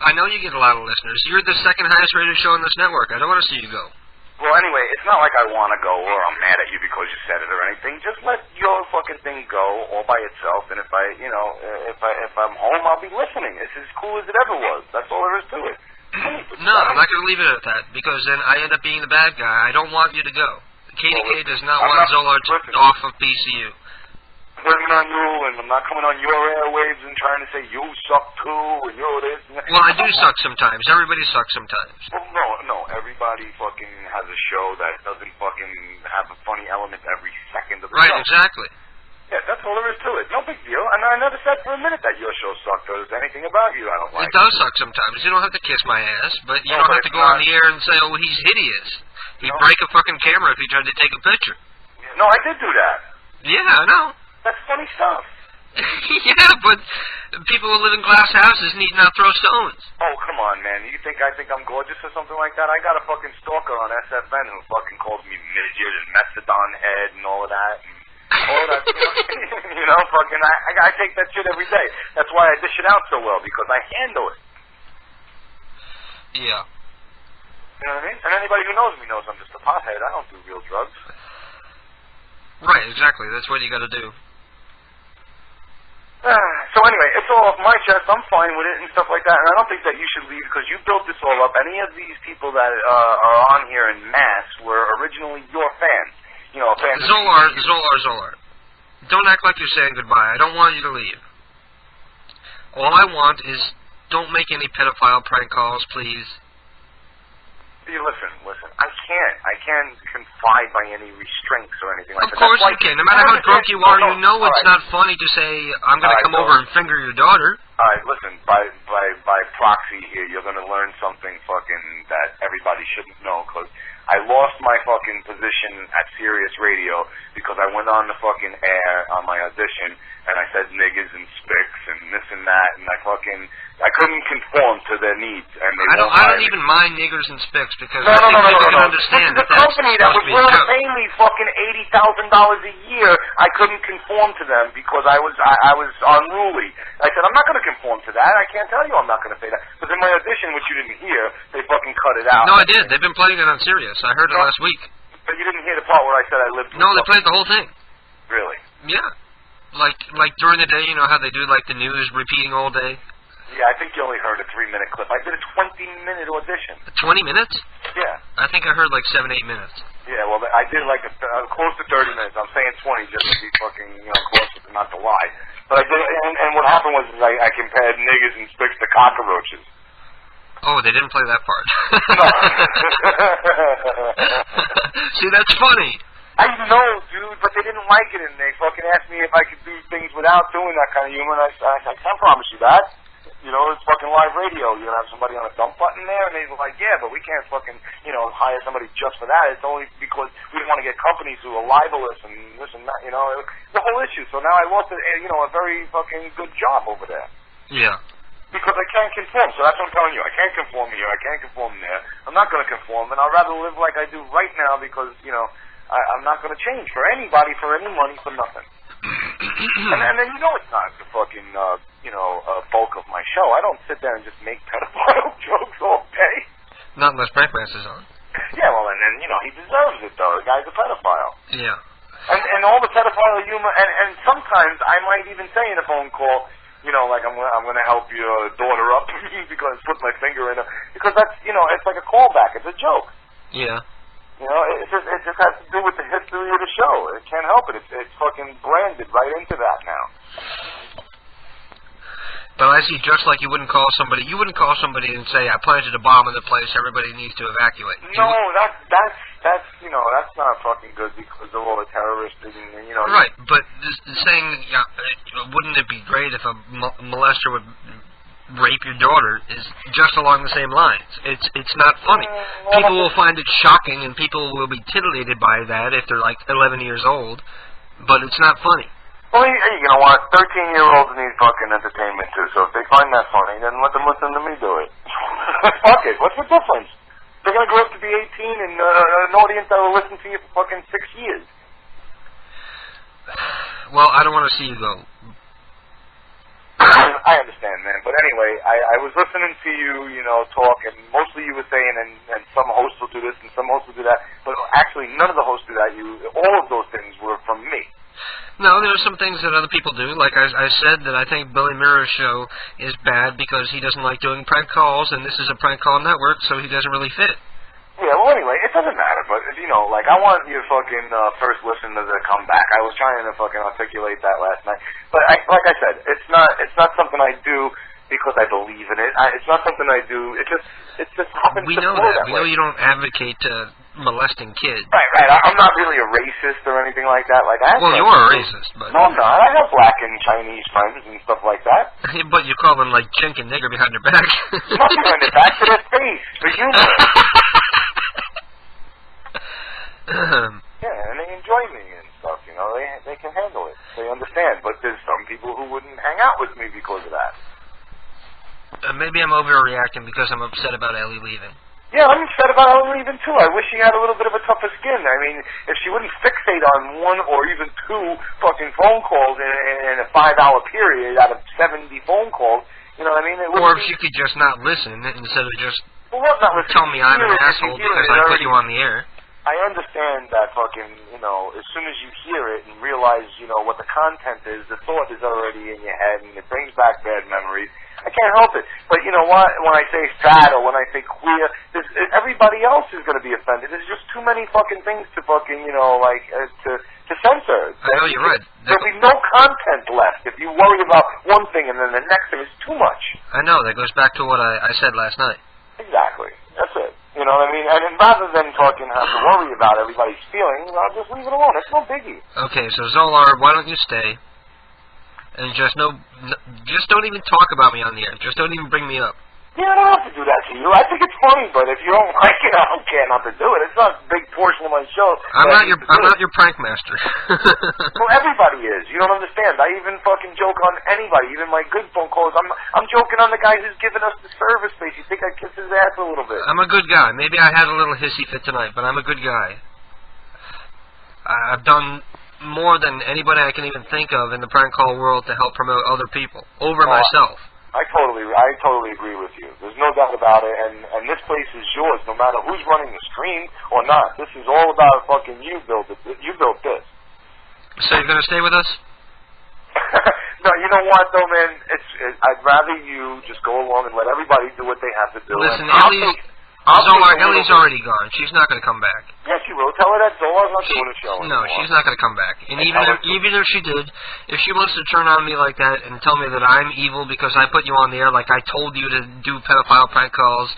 I know you get a lot of listeners. You're the second highest rated show on this network. I don't want to see you go. Well, anyway, it's not like I want to go or I'm mad at you because you said it or anything. Just let your fucking thing go all by itself. And if I'm home, I'll be listening. It's as cool as it ever was. That's all there is to it. No, I'm not going to leave it at that because then I end up being the bad guy. I don't want you to go. KDK does not want Zolar off of PCU. Bringing on you, and I'm not coming on your airwaves and trying to say you suck too, and you're this. And that. Well, I do suck sometimes. Everybody sucks sometimes. Well, no. Everybody fucking has a show that doesn't fucking have a funny element every second of the show. Right, exactly. Yeah, that's all there is to it. No big deal. And I never said for a minute that your show sucked or there's anything about you I don't like. It does suck sometimes. You don't have to kiss my ass, but you don't have to go on the air and say, oh, he's hideous. He'd break a fucking camera if he tried to take a picture. No, I did do that. Yeah, I know. That's funny stuff. Yeah, but people who live in glass houses need not throw stones. Oh, come on, man. You think I think I'm gorgeous or something like that? I got a fucking stalker on SFN who fucking calls me midget and methadone head and all of that. All that, you know, fucking, I take that shit every day. That's why I dish it out so well, because I handle it. Yeah. You know what I mean? And anybody who knows me knows I'm just a pothead. I don't do real drugs. Right, exactly. That's what you gotta do. So anyway, it's all off my chest. I'm fine with it and stuff like that. And I don't think that you should leave because you built this all up. Any of these people that are on here in mass were originally your fans. You know, fans. Zolar. Don't act like you're saying goodbye. I don't want you to leave. All I want is don't make any pedophile prank calls, please. Listen. I can't confide by any restraints or anything like that. Of course you can. No matter how drunk you are, you know it's not funny to say, I'm going to come over and finger your daughter. All right, listen, by proxy here, you're going to learn something fucking that everybody shouldn't know, because I lost my fucking position at Sirius Radio because I went on the fucking air on my audition, and I said niggas and spics and this and that, and I couldn't conform to their needs. And I don't even mind niggers and spics because I think people can understand that that's company that was willing to pay me fucking $80,000 a year. I couldn't conform to them because I was unruly. I said, I'm not going to conform to that. I can't tell you I'm not going to say that. But in my audition, which you didn't hear, they fucking cut it out. No, I did. They've been playing it on Sirius. I heard it last week. But you didn't hear the part where I said I lived. No, they played the whole thing. Really? Yeah. Like during the day, you know how they do like the news repeating all day? Yeah, I think you only heard a 3-minute clip. I did a 20-minute audition. 20 minutes? Yeah. I think I heard like 7-8 minutes. Yeah, well, I did like close to 30 minutes. I'm saying 20 just to be fucking, close to not to lie. But I did, and what happened was I compared niggas and spics to cockroaches. Oh, they didn't play that part. No. See, that's funny. I know, dude, but they didn't like it, and they fucking asked me if I could do things without doing that kind of humor, and I can't promise you that. You know, it's fucking live radio. You're going to have somebody on a dump button there, and they're like, yeah, but we can't fucking, hire somebody just for that. It's only because we don't want to get companies who are libelous and this and that, the whole issue. So now I lost a very fucking good job over there. Yeah. Because I can't conform, so that's what I'm telling you. I can't conform here, I can't conform there. I'm not going to conform, and I'd rather live like I do right now because, I'm not going to change for anybody, for any money, for nothing. and then it's not the fucking, bulk of my show. I don't sit there and just make pedophile jokes all day. Not unless Prankmas is on. Yeah, well, and then, he deserves it, though. The guy's a pedophile. Yeah. And all the pedophile humor, and sometimes I might even say in a phone call, like I'm going to help your daughter up because put my finger in her. Because that's, it's like a callback. It's a joke. Yeah. It just has to do with the history of the show. It can't help it. It's fucking branded right into that now. But I see, just like you wouldn't call somebody and say, I planted a bomb in the place, everybody needs to evacuate. No, that's not fucking good because of all the terrorists and, Right, but saying, wouldn't it be great if a molester would rape your daughter is just along the same lines. It's not funny. People will find it shocking and people will be titillated by that if they're like 11 years old, but it's not funny. Well, you know what? 13-year-olds need fucking entertainment too, so if they find that funny, then let them listen to me do it. Fuck it. What's the difference? They're going to grow up to be 18 and an audience that will listen to you for fucking 6 years. Well, I don't want to see you go. I understand, man. But anyway, I was listening to you, talk, and mostly you were saying, and some hosts will do this, and some hosts will do that. But actually, none of the hosts do that. All of those things were from me. No, there are some things that other people do. Like I said, that I think Billy Mirror's show is bad because he doesn't like doing prank calls, and this is a prank call network, so he doesn't really fit. Yeah, well, anyway, it doesn't matter, but, I want your fucking first listener to come back. I was trying to fucking articulate that last night. But, like I said, it's not something I do because I believe in it. It's not something I do. It just happens we to know flow that. We way. know you don't advocate molesting kids. Right. I'm not really a racist or anything like that. Well, you are a racist, but... No, I'm not. I have black and Chinese friends and stuff like that. But you call them, chink and nigger behind their back. Not behind their back, to their face, for humor. Yeah, and they enjoy me and stuff, they can handle it. They understand, but there's some people who wouldn't hang out with me because of that. Maybe I'm overreacting because I'm upset about Ellie leaving. Yeah, I'm upset about her leaving too. I wish she had a little bit of a tougher skin. I mean, if she wouldn't fixate on one or even two fucking phone calls in a 5-hour period out of 70 phone calls, you know what I mean? Or if she could just not listen instead of just tell me I'm an asshole because I put you on the air. I understand that fucking, as soon as you hear it and realize, what the content is, the thought is already in your head and it brings back bad memories. I can't help it. But you know what? When I say fat or when I say queer, everybody else is going to be offended. There's just too many fucking things to fucking, to censor. I know, you're right. There'll be no content left if you worry about one thing and then the next thing is too much. I know. That goes back to what I said last night. Exactly. That's it. You know what I mean? And rather than fucking have to worry about everybody's feelings, I'll just leave it alone. It's no biggie. Okay, so Zolar, why don't you stay? And just don't even talk about me on the air. Just don't even bring me up. Yeah, I don't have to do that to you. I think it's funny, but if you don't like it, I don't care not to do it. It's not a big portion of my show. I'm not your prank master. Well, everybody is. You don't understand. I even fucking joke on anybody, even my good phone calls. I'm joking on the guy who's giving us the service space. You think I kiss his ass a little bit? I'm a good guy. Maybe I had a little hissy fit tonight, but I'm a good guy. I've done more than anybody I can even think of in the prank call world to help promote other people over myself. I totally agree with you. There's no doubt about it, and this place is yours, no matter who's running the stream or not. This is all about fucking you built it. You built this. So you're gonna stay with us? No, you know what though, man? I'd rather you just go along and let everybody do what they have to do. Listen, Ellie's already gone. She's not going to come back. Yes, she will. Tell her that Zolar's not doing a show anymore. No, she's not going to come back. And even if she did, if she wants to turn on me like that and tell me that I'm evil because I put you on the air like I told you to do pedophile prank calls,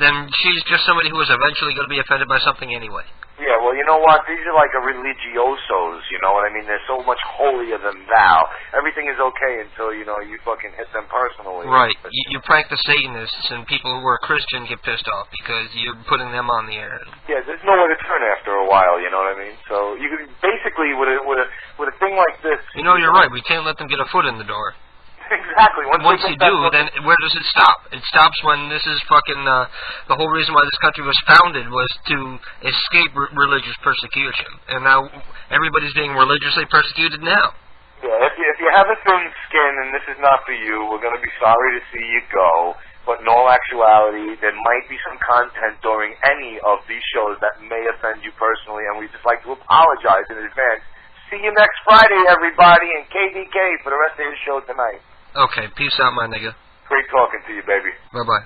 then she's just somebody who is eventually going to be offended by something anyway. Yeah, well, you know what? These are like a religiosos, you know what I mean? They're so much holier than thou. Everything is okay until, you fucking hit them personally. Right. You prank the Satanists, and people who are Christian get pissed off because you're putting them on the air. Yeah, there's nowhere to turn after a while, you know what I mean? So, you can basically, with a thing like this... You know, you're right. We can't let them get a foot in the door. Exactly. Once you do, then where does it stop? It stops when this is fucking the whole reason why this country was founded was to escape religious persecution, and now everybody's being religiously persecuted now. Yeah, if you have a thin skin and this is not for you, we're going to be sorry to see you go. But in all actuality, there might be some content during any of these shows that may offend you personally, and we'd just like to apologize in advance. See you next Friday, everybody, and KDK for the rest of your show tonight. Okay, peace out, my nigga. Great talking to you, baby. Bye-bye.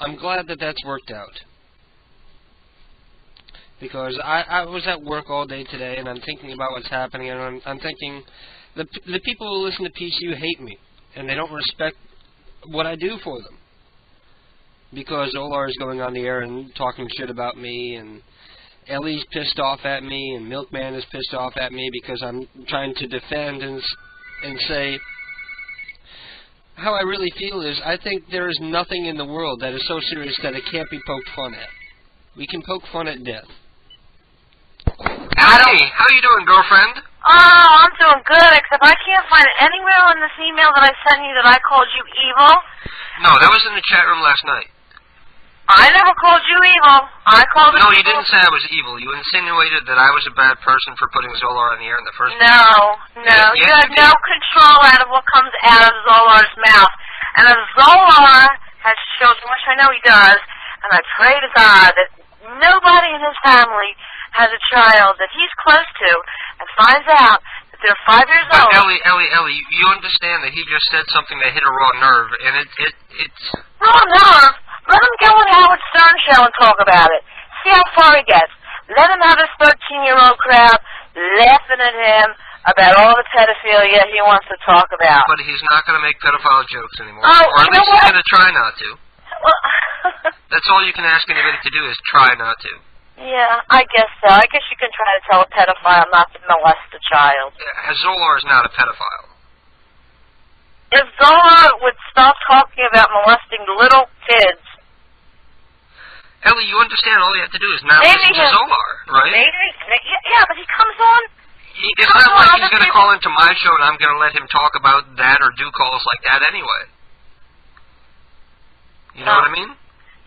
I'm glad that that's worked out. Because I was at work all day today, and I'm thinking about what's happening, and I'm thinking, the people who listen to PCU hate me, and they don't respect what I do for them. Because Zolar is going on the air and talking shit about me, and Ellie's pissed off at me, and Milkman is pissed off at me because I'm trying to defend and say... How I really feel is, I think there is nothing in the world that is so serious that it can't be poked fun at. We can poke fun at death. Hey, how you doing, girlfriend? Oh, I'm doing good, except I can't find anywhere in this email that I sent you that I called you evil. No, that was in the chat room last night. I never called you evil. I called No, you didn't say I was evil. You insinuated that I was a bad person for putting Zolar on the air in the first place. No. Yes, You have no control out of what comes out of Zolar's mouth. And if Zolar has children, which I know he does, and I pray to God that nobody in his family has a child that he's close to and finds out that they're 5 years old. Ellie, you understand that he just said something that hit a raw nerve, and it's... Raw nerve? Let him go on Howard Stern show and talk about it. See how far he gets. Let him have his 13-year-old crowd laughing at him about all the pedophilia he wants to talk about. But he's not going to make pedophile jokes anymore. Oh, or at least he's going to try not to. Well, that's all you can ask anybody to do is try not to. Yeah, I guess so. I guess you can try to tell a pedophile not to molest a child. Yeah, Zolar is not a pedophile. If Zolar would stop talking about molesting little kids... Ellie, you understand all you have to do is not listen to Zolar, right? Yeah, but he comes on... It's not like he's going to call into my show and I'm going to let him talk about that or do calls like that anyway. You know what I mean?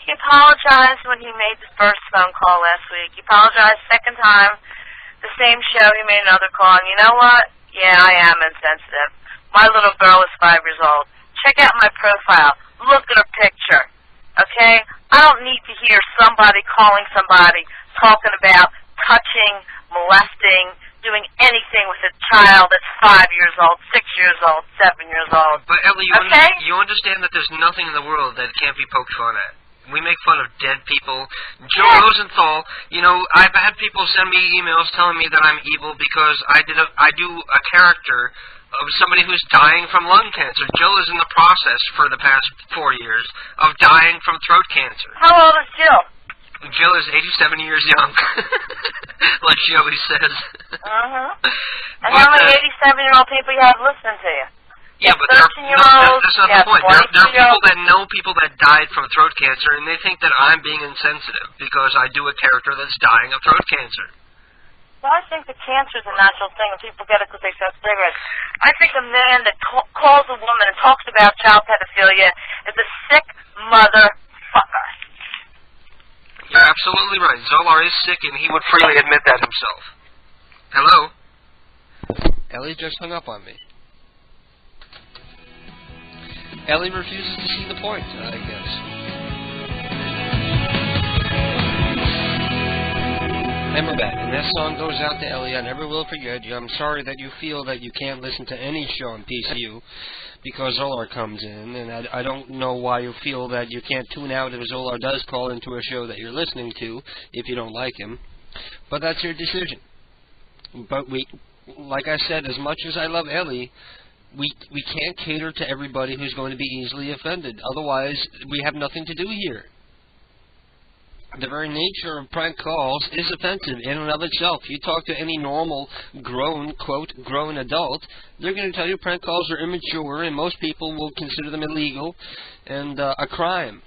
He apologized when he made the first phone call last week. He apologized second time. The same show, he made another call. And you know what? Yeah, I am insensitive. My little girl is 5 years old. Check out my profile. Look at her picture. Okay? I don't need to hear somebody calling somebody talking about touching, molesting, doing anything with a child that's 5 years old, 6 years old, 7 years old. But Ellie, you understand that there's nothing in the world that can't be poked fun at. We make fun of dead people. Joe Rosenthal, you know, I've had people send me emails telling me that I'm evil because I do a character of somebody who's dying from lung cancer. Jill is in the process for the past 4 years of dying from throat cancer. How old is Jill? Jill is 87 years young, like she always says. And how many 87-year-old people you have listening to you? Yeah, but that's not the point. There are people that know people that died from throat cancer, and they think that I'm being insensitive because I do a character that's dying of throat cancer. Well, I think that cancer is a natural thing, and people get it because they smoke cigarettes. I think a man that calls a woman and talks about child pedophilia is a sick motherfucker. You're absolutely right. Zolar is sick, and he would freely admit that himself. Hello? Ellie just hung up on me. Ellie refuses to see the point, I guess. And we're back. And that song goes out to Ellie. I never will forget you. I'm sorry that you feel that you can't listen to any show on PCU because Zolar comes in. And I don't know why you feel that you can't tune out if Zolar does call into a show that you're listening to if you don't like him. But that's your decision. But like I said, as much as I love Ellie, we can't cater to everybody who's going to be easily offended. Otherwise, we have nothing to do here. The very nature of prank calls is offensive in and of itself. You talk to any normal grown, quote, grown adult, they're going to tell you prank calls are immature and most people will consider them illegal and a crime.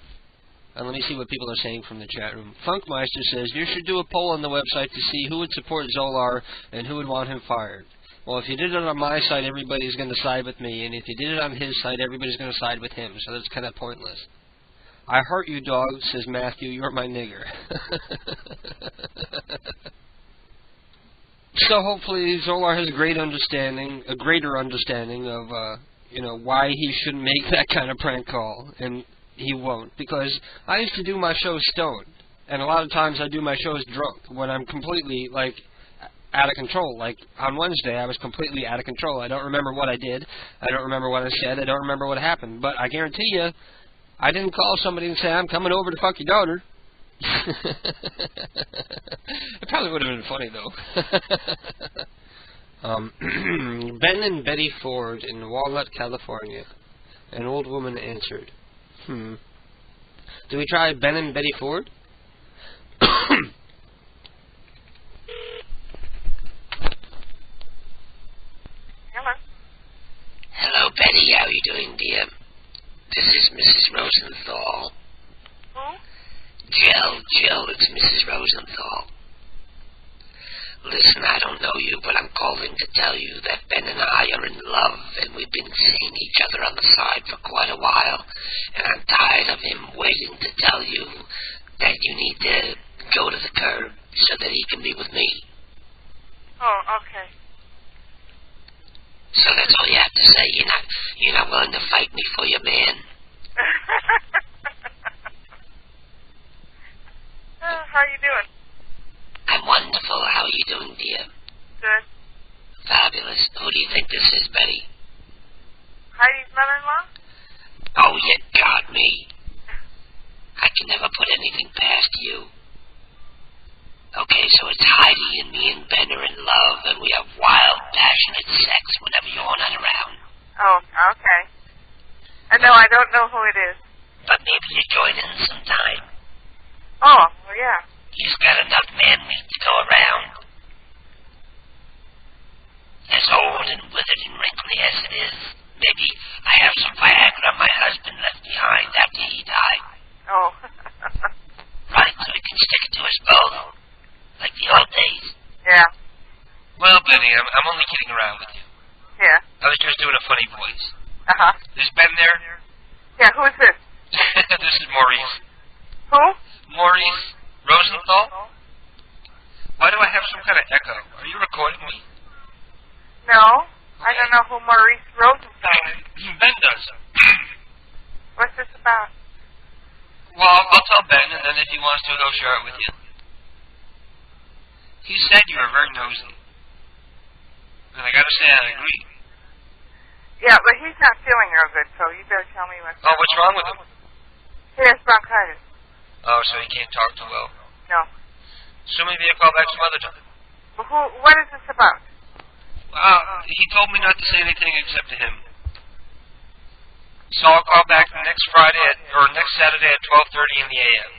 And let me see what people are saying from the chat room. Funkmeister says, you should do a poll on the website to see who would support Zolar and who would want him fired. Well, if you did it on my side, everybody's going to side with me, and if you did it on his side, everybody's going to side with him, so that's kind of pointless. I heart you, dog, says Matthew, you're my nigger. So hopefully Zolar has a greater understanding of, why he shouldn't make that kind of prank call, and he won't, because I used to do my shows stoned, and a lot of times I do my shows drunk, when I'm completely, out of control. Like, on Wednesday, I was completely out of control. I don't remember what I did. I don't remember what I said. I don't remember what happened. But I guarantee you, I didn't call somebody and say, I'm coming over to fuck your daughter. It probably would have been funny, though. Ben and Betty Ford in Walnut, California. An old woman answered. Do we try Ben and Betty Ford? Hello, Betty. How are you doing, dear? This is Mrs. Rosenthal. Who? Jill, it's Mrs. Rosenthal. Listen, I don't know you, but I'm calling to tell you that Ben and I are in love, and we've been seeing each other on the side for quite a while, and I'm tired of him waiting to tell you that you need to go to the curb so that he can be with me. Oh, okay. So that's all you have to say. You're not willing to fight me for your man. How you doing? I'm wonderful. How are you doing, dear? Good. Fabulous. Who do you think this is, Betty? Heidi's mother-in-law? Oh, you got me. I can never put anything past you. Okay, so it's Heidi and me and Ben are in love, and we have wild, passionate sex whenever you're not around. Oh, okay. No, I don't know who it is. But maybe you join in sometime. Oh, well, yeah. He's got enough man meat to go around. As old and withered and wrinkly as it is, maybe I have some Viagra my husband left behind after he died. Oh. Right, so he can stick it to us both, like the old days. Yeah. Well, Benny, I'm only kidding around with you. Yeah. I was just doing a funny voice. Uh-huh. Is Ben there? Yeah, who is this? This is Maurice. Who? Maurice Rosenthal? Why do I have some kind of echo? Are you recording me? No. I don't know who Maurice Rosenthal is. Ben does. What's this about? Well, I'll tell Ben, and then if he wants to, he'll share it with you. He said you were very nosy. And I gotta say, I agree. Yeah, but he's not feeling real good, so you better tell me what's what's wrong with him? He has bronchitis. Oh, so he can't talk too well. No. So maybe I'll call back some other time. Well, what is this about? He told me not to say anything except to him. So I'll call back next next Saturday at 12:30 in the a.m.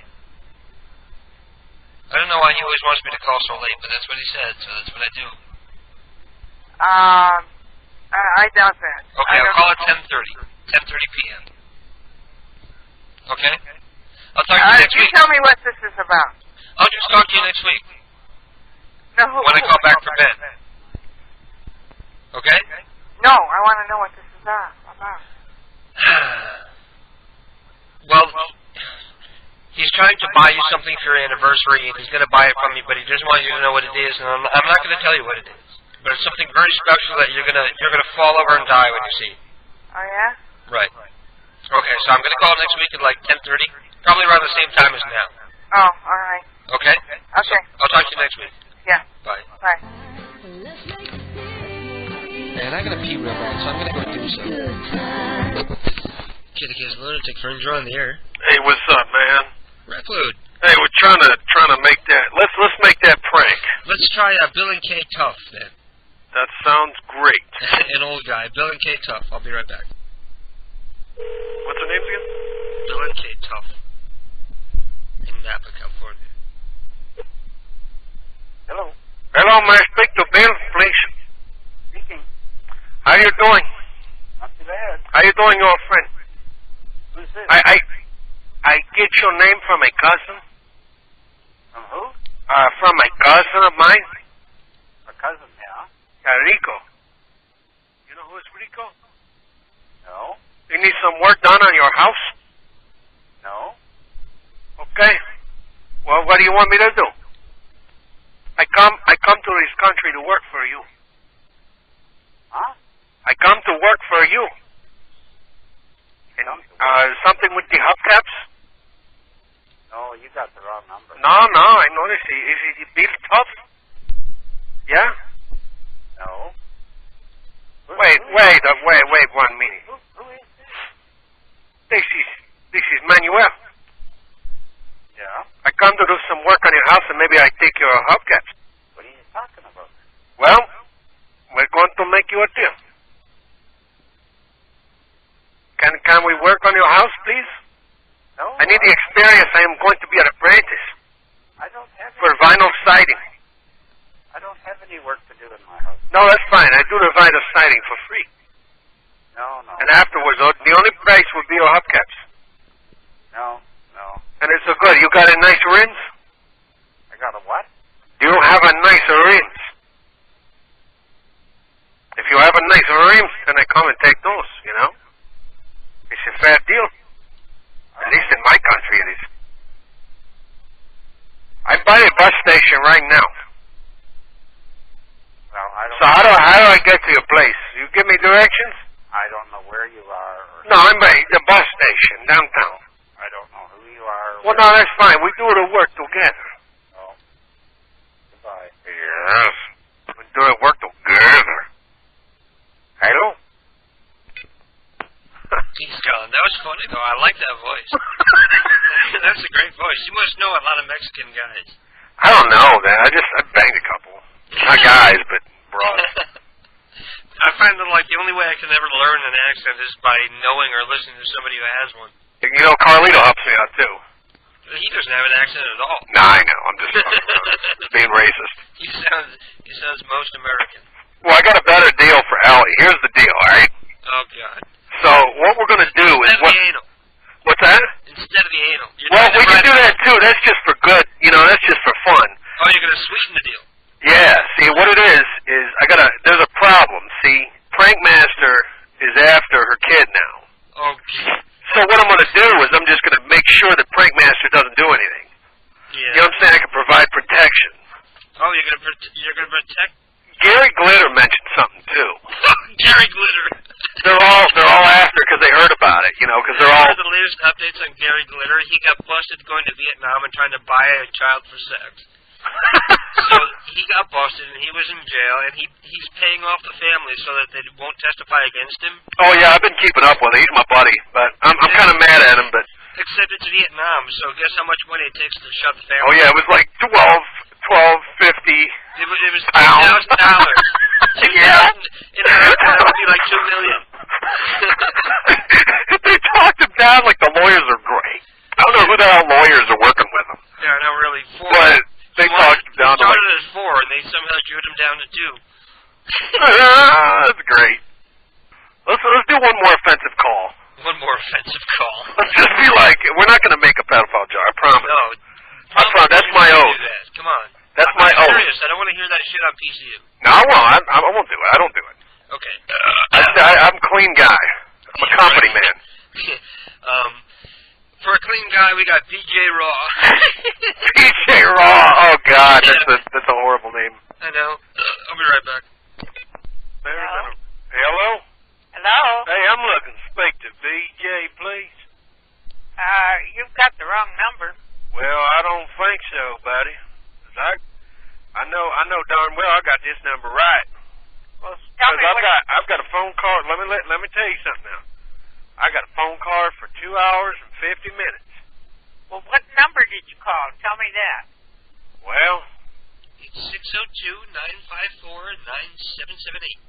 I don't know why he always wants me to call so late, but that's what he said, so that's what I do. I doubt that. Okay, I'll call at 10:30 p.m. Okay? I'll talk to you next week. You tell me what this is about. I'll just talk to you next week. No, when I call back for Ben. Okay? No, I want to know what this is about. Well, he's trying to buy you something for your anniversary, and he's going to buy it from me, but he doesn't want you to know what it is, and I'm not going to tell you what it is. But it's something very special that you're gonna fall over and die when you see it. Oh yeah? Right. Okay, so I'm gonna call next week at like 10:30, probably around the same time as now. Oh, all right. Okay. Okay. So I'll talk to you next week. Yeah. Bye. Bye. Man, I gotta pee real bad, so I'm gonna go do so. Kitty Kids Lunatic Fringe, you're on the air. Hey, what's up, man? Reclude. Hey, we're trying to make that. Let's make that prank. Let's try Bill and Kay Tough then. That sounds great. An old guy, Bill and Kay Tough. I'll be right back. What's their names again? Bill and Kay Tough. In Napa, California. Hello. Hello, may I speak to Bill, please? Speaking. How you doing? Not too bad. How you doing, old friend? Who's this? I get your name from a cousin. From who? From a cousin of mine. A cousin, yeah. Rico. You know who's Rico? No. You need some work done on your house? No. Okay. Well, what do you want me to do? I come to this country to work for you. Huh? I come to work for you. And, something with the hubcaps? No, you got the wrong number. No, I noticed. Is he Bill Tough? Yeah? No. Wait 1 minute. Who is this? This is Manuel. Yeah? I come to do some work on your house and maybe I take your hubcaps. What are you talking about? Well, we're going to make you a deal. Can we work on your house, please? No. I need the experience. I am going to be an apprentice. I don't have for vinyl siding. I don't have any work to do in my house. No, that's fine. I do the vinyl siding for free. No. And afterwards, the only price will be your hubcaps. No. And it's so good. You got a nice rims? I got a what? You have a nice rims. If you have a nice rims, then I come and take those, you know? It's a fair deal. At least in my country it is. by the bus station right now. Well, I don't. So how do I get to your place? You give me directions? I don't know where you are. No, I'm by the bus station downtown. I don't know who you are. Well, no, that's fine. We do the work together. Oh. Goodbye. Yes. We do the work together. Hello? He's gone. That was funny, though. I like that voice. That's a great voice. You must know a lot of Mexican guys. I don't know, man. I banged a couple. Not guys, but broads. I find that, like, the only way I can ever learn an accent is by knowing or listening to somebody who has one. You know, Carlito helps me out, too. He doesn't have an accent at all. Nah, I know. I'm just being racist. He sounds most American. Well, I got a better deal for Ellie. Here's the deal, all right? Oh, God. So, what we're going to do is... Instead of the anal. What's that? Instead of the anal. Well, we can do that, too. That's just for good. You know, that's just for fun. Oh, you're going to sweeten the deal. Yeah, see, what it is there's a problem, see? Prankmaster is after her kid now. Okay. So what I'm going to do is I'm just going to make sure that Prankmaster doesn't do anything. Yeah. You know what I'm saying? I can provide protection. Oh, you're going to protect... Gary Glitter mentioned something, too. Gary Glitter. They're all after because they heard about it, you know, because they're all... The latest updates on Gary Glitter, he got busted going to Vietnam and trying to buy a child for sex. So he got busted and he was in jail and he's paying off the family so that they won't testify against him. Oh yeah, I've been keeping up with him. He's my buddy, but I'm kind of mad at him. But except it's Vietnam, so guess how much money it takes to shut the family? Oh yeah, it was like $12.50. It was $2,000. Yeah. In America, that would be like $2 million. They talked him down like the lawyers are great. I don't know who the hell lawyers are working with him. Yeah, no, really. But they talked him down to like... started at 4, and they somehow drew him down to 2. That's great. Let's do one more offensive call. One more offensive call. Let's just be like, we're not going to make a pedophile joke, I promise. No. I promise. That's my oath. That. Come on. That's my oath. I'm serious. I don't want to hear that shit on PCU. No, I won't. I won't do it. I don't do it. Okay. I'm a clean guy. I'm a company man. For a clean guy, we got PJ Raw. PJ Raw. Oh God, that's a horrible name. I know. I'll be right back. Hello. Hello. Hey, I'm looking to speak to VJ, please. You've got the wrong number. Well, I don't think so, buddy. I know darn well I got this number right. Well, tell me I've got a phone card. Let me tell you something now. I got a phone card for 2 hours and 50 minutes. Well, what number did you call? Tell me that. Well, it's 602-954-9778.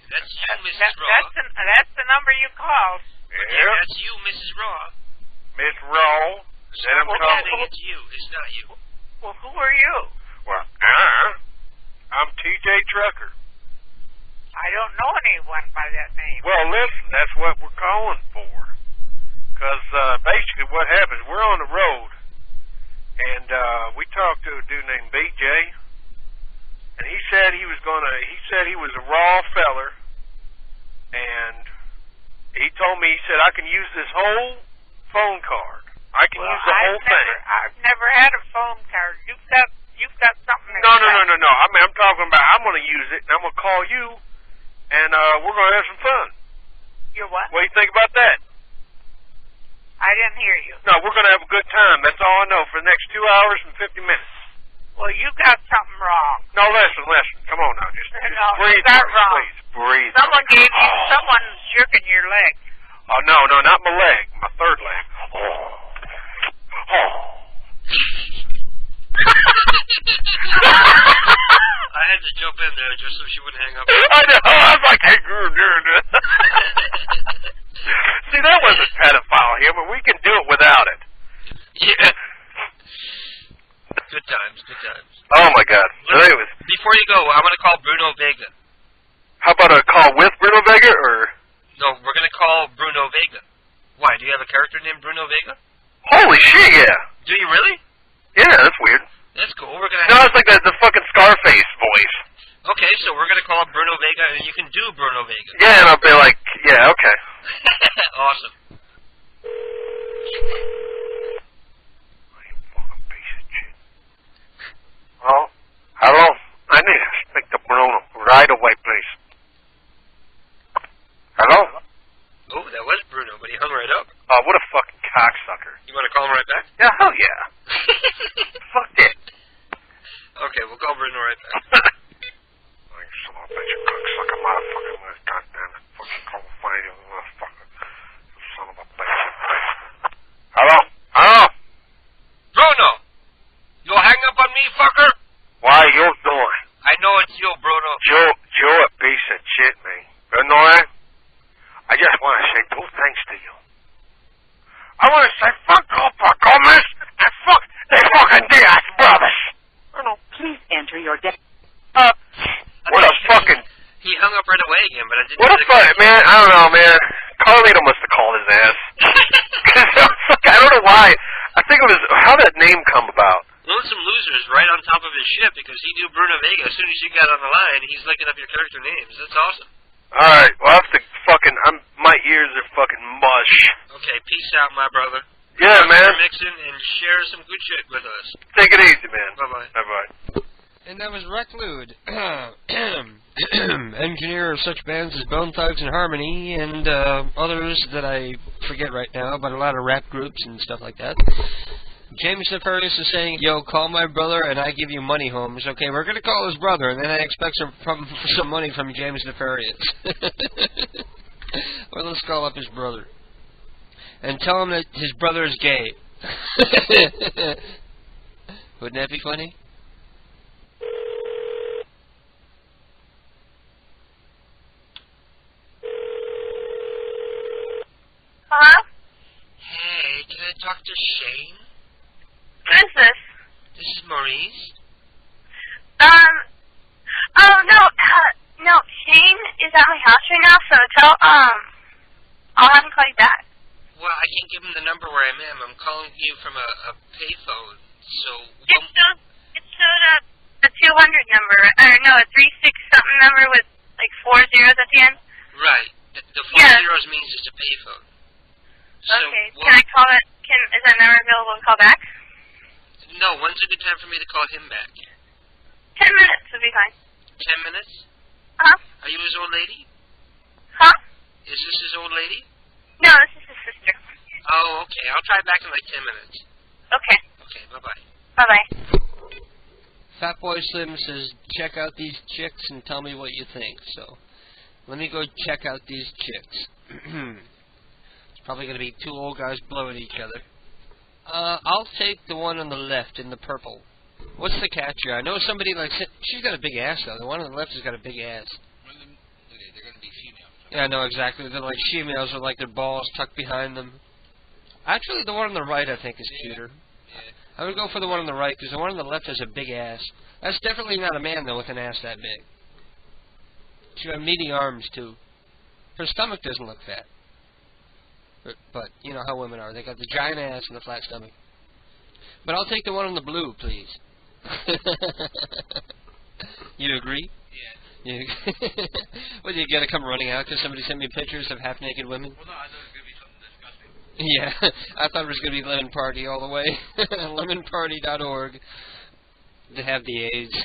That's you, Mrs. Raw. That's the number you called. Yeah, that's you, Mrs. Raw. Miss Raw. Then I'm calling. It's you. It's not you. Well, who are you? Well, I'm TJ Trucker. I don't know anyone by that name. Well, listen, that's what we're calling for. Because basically what happens, we're on the road, and we talked to a dude named BJ, and he said he was a raw feller, and he told me, he said, I can use this whole phone card. I can use the whole thing. I've never had a phone card. You've got something. No. I mean, I'm talking about, I'm going to use it, and I'm going to call you, and we're going to have some fun. You're what? What do you think about that? I didn't hear you. No, we're going to have a good time. That's all I know for the next 2 hours and 50 minutes. Well, you got something wrong. No, listen. Come on now. Just breathe. You got wrong. Please, breathe. Someone's jerking your leg. Oh, no, not my leg. My third leg. I had to jump in there just so she wouldn't hang up. I know. I was like, hey, see, that wasn't pedophile here, but we can do it without it. Yeah. Good times. Oh, my God. Anyways. Before you go, I want to call Bruno Vega. How about a call with Bruno Vega, or? No, we're going to call Bruno Vega. Why, do you have a character named Bruno Vega? Holy shit, yeah. Do you really? Yeah, that's weird. That's cool. We're gonna. No, it's like the fucking Scarface voice. Okay, so we're gonna call Bruno Vega, and you can do Bruno Vega. Yeah, and I'll be like, yeah, okay. Awesome. You fucking piece of shit. Oh, hello? I need to speak to Bruno right away, please. Hello? Oh, that was Bruno, but he hung right up. Oh, what a fucking cocksucker. You want to call him right back? Yeah, hell yeah. Fuck it. Okay, we'll call Bruno right back. You son of a bitch, you cocksucker, motherfucker. Goddamn it. Fucking call find you, motherfucker. You son of a bitch. Hello? Hello? Bruno! You'll hang up on me, fucker? Why you doing? I know it's you, Bruno. You a piece of shit, man. You know that? I just want to say 2 things to you. I want to say fuck off, Gomez, and fuck the fucking Diaz brothers. Bruno, please enter your debt. What a fucking... He hung up right away again, but I didn't... What a fuck, man, I don't know, man. Carlito must have called his ass. I don't know why. I think it was... How did that name come about? Lonesome Loser's right on top of his shit because he knew Bruno Vega. As soon as you got on the line, he's looking up your character names. That's awesome. Alright, well, I have to fucking... my ears are fucking mush. Okay, peace out, my brother. Yeah, man. Mixon and share some good shit with us. Take it easy, man. Bye-bye. Bye-bye. And that was Reclude, engineer of such bands as Bone Thugs and Harmony, and others that I forget right now, but a lot of rap groups and stuff like that. James Nefarious is saying, yo, call my brother and I give you money, Holmes. Okay, we're going to call his brother, and then I expect some money from James Nefarious. Well, let's call up his brother. And tell him that his brother is gay. Wouldn't that be funny? Hello? Hey, can I talk to Shane? Who is this? This is Maurice. Oh, no, Shane is at my house right now, so I'll have him call you back. Well, I can't give him the number where I am. I'm calling you from a payphone, so... It's the 200 number, or no, a 36-something number with, like, 4 zeros at the end? Right. The 4 zeros means it's a payphone. So, okay, can I call it, is that number available to call back? No, when's a good time for me to call him back? 10 minutes would be fine. 10 minutes? Uh-huh. Are you his old lady? Huh? Is this his old lady? No, this is his sister. Oh, okay. I'll try back in like 10 minutes. Okay. Okay, bye-bye. Bye-bye. Fatboy Slim says, check out these chicks and tell me what you think. So, let me go check out these chicks. It's probably going to be 2 old guys blowing each other. I'll take the one on the left in the purple. What's the catch here? I know somebody like... She's got a big ass, though. The one on the left has got a big ass. They're going to be female. Yeah, I know exactly. They're like females with like their balls tucked behind them. Actually, the one on the right I think is cuter. I would go for the one on the right because the one on the left has a big ass. That's definitely not a man, though, with an ass that big. She's got meaty arms, too. Her stomach doesn't look fat. But you know how women are. They got the giant ass and the flat stomach. But I'll take the one on the blue, please. You agree? Yeah. What, you gotta come running out because somebody sent me pictures of half-naked women? Well, no, I thought it was going to be something disgusting. Yeah, I thought it was going to be Lemon Party all the way. Lemonparty.org. They have the AIDS.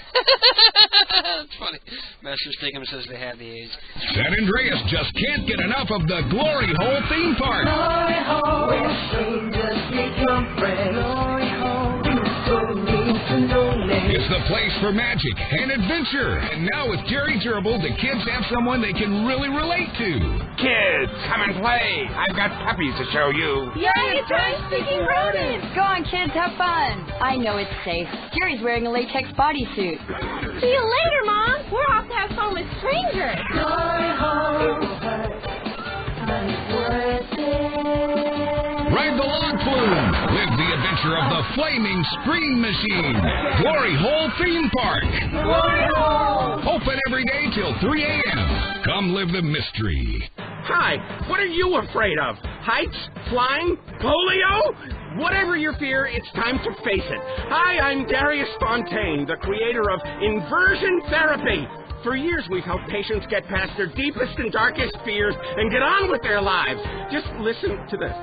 That's funny. Master Stigum says they have the AIDS. San Andreas just can't get enough of the Glory Hole theme park. Glory Hole, where strangers become friends. Glory Hole, so mean to no name. It's the place for magic and adventure. And now with Jerry Gerbil, the kids have someone they can really relate to. Kids, come and play. I've got puppies to show you. Yay, it's French-speaking rodents. Go on, kids, have fun. I know it's safe. Jerry's wearing a latex bodysuit. See you later, Mom. We're off to have fun with strangers. Ride the log flume. Live the adventure of the flaming scream machine. Glory Hole Theme Park. Glory Hole. Open every day till 3 a.m. Come live the mystery. Hi, what are you afraid of? Heights? Flying? Polio? Whatever your fear, it's time to face it. Hi, I'm Darius Fontaine, the creator of Inversion Therapy. For years, we've helped patients get past their deepest and darkest fears and get on with their lives. Just listen to this.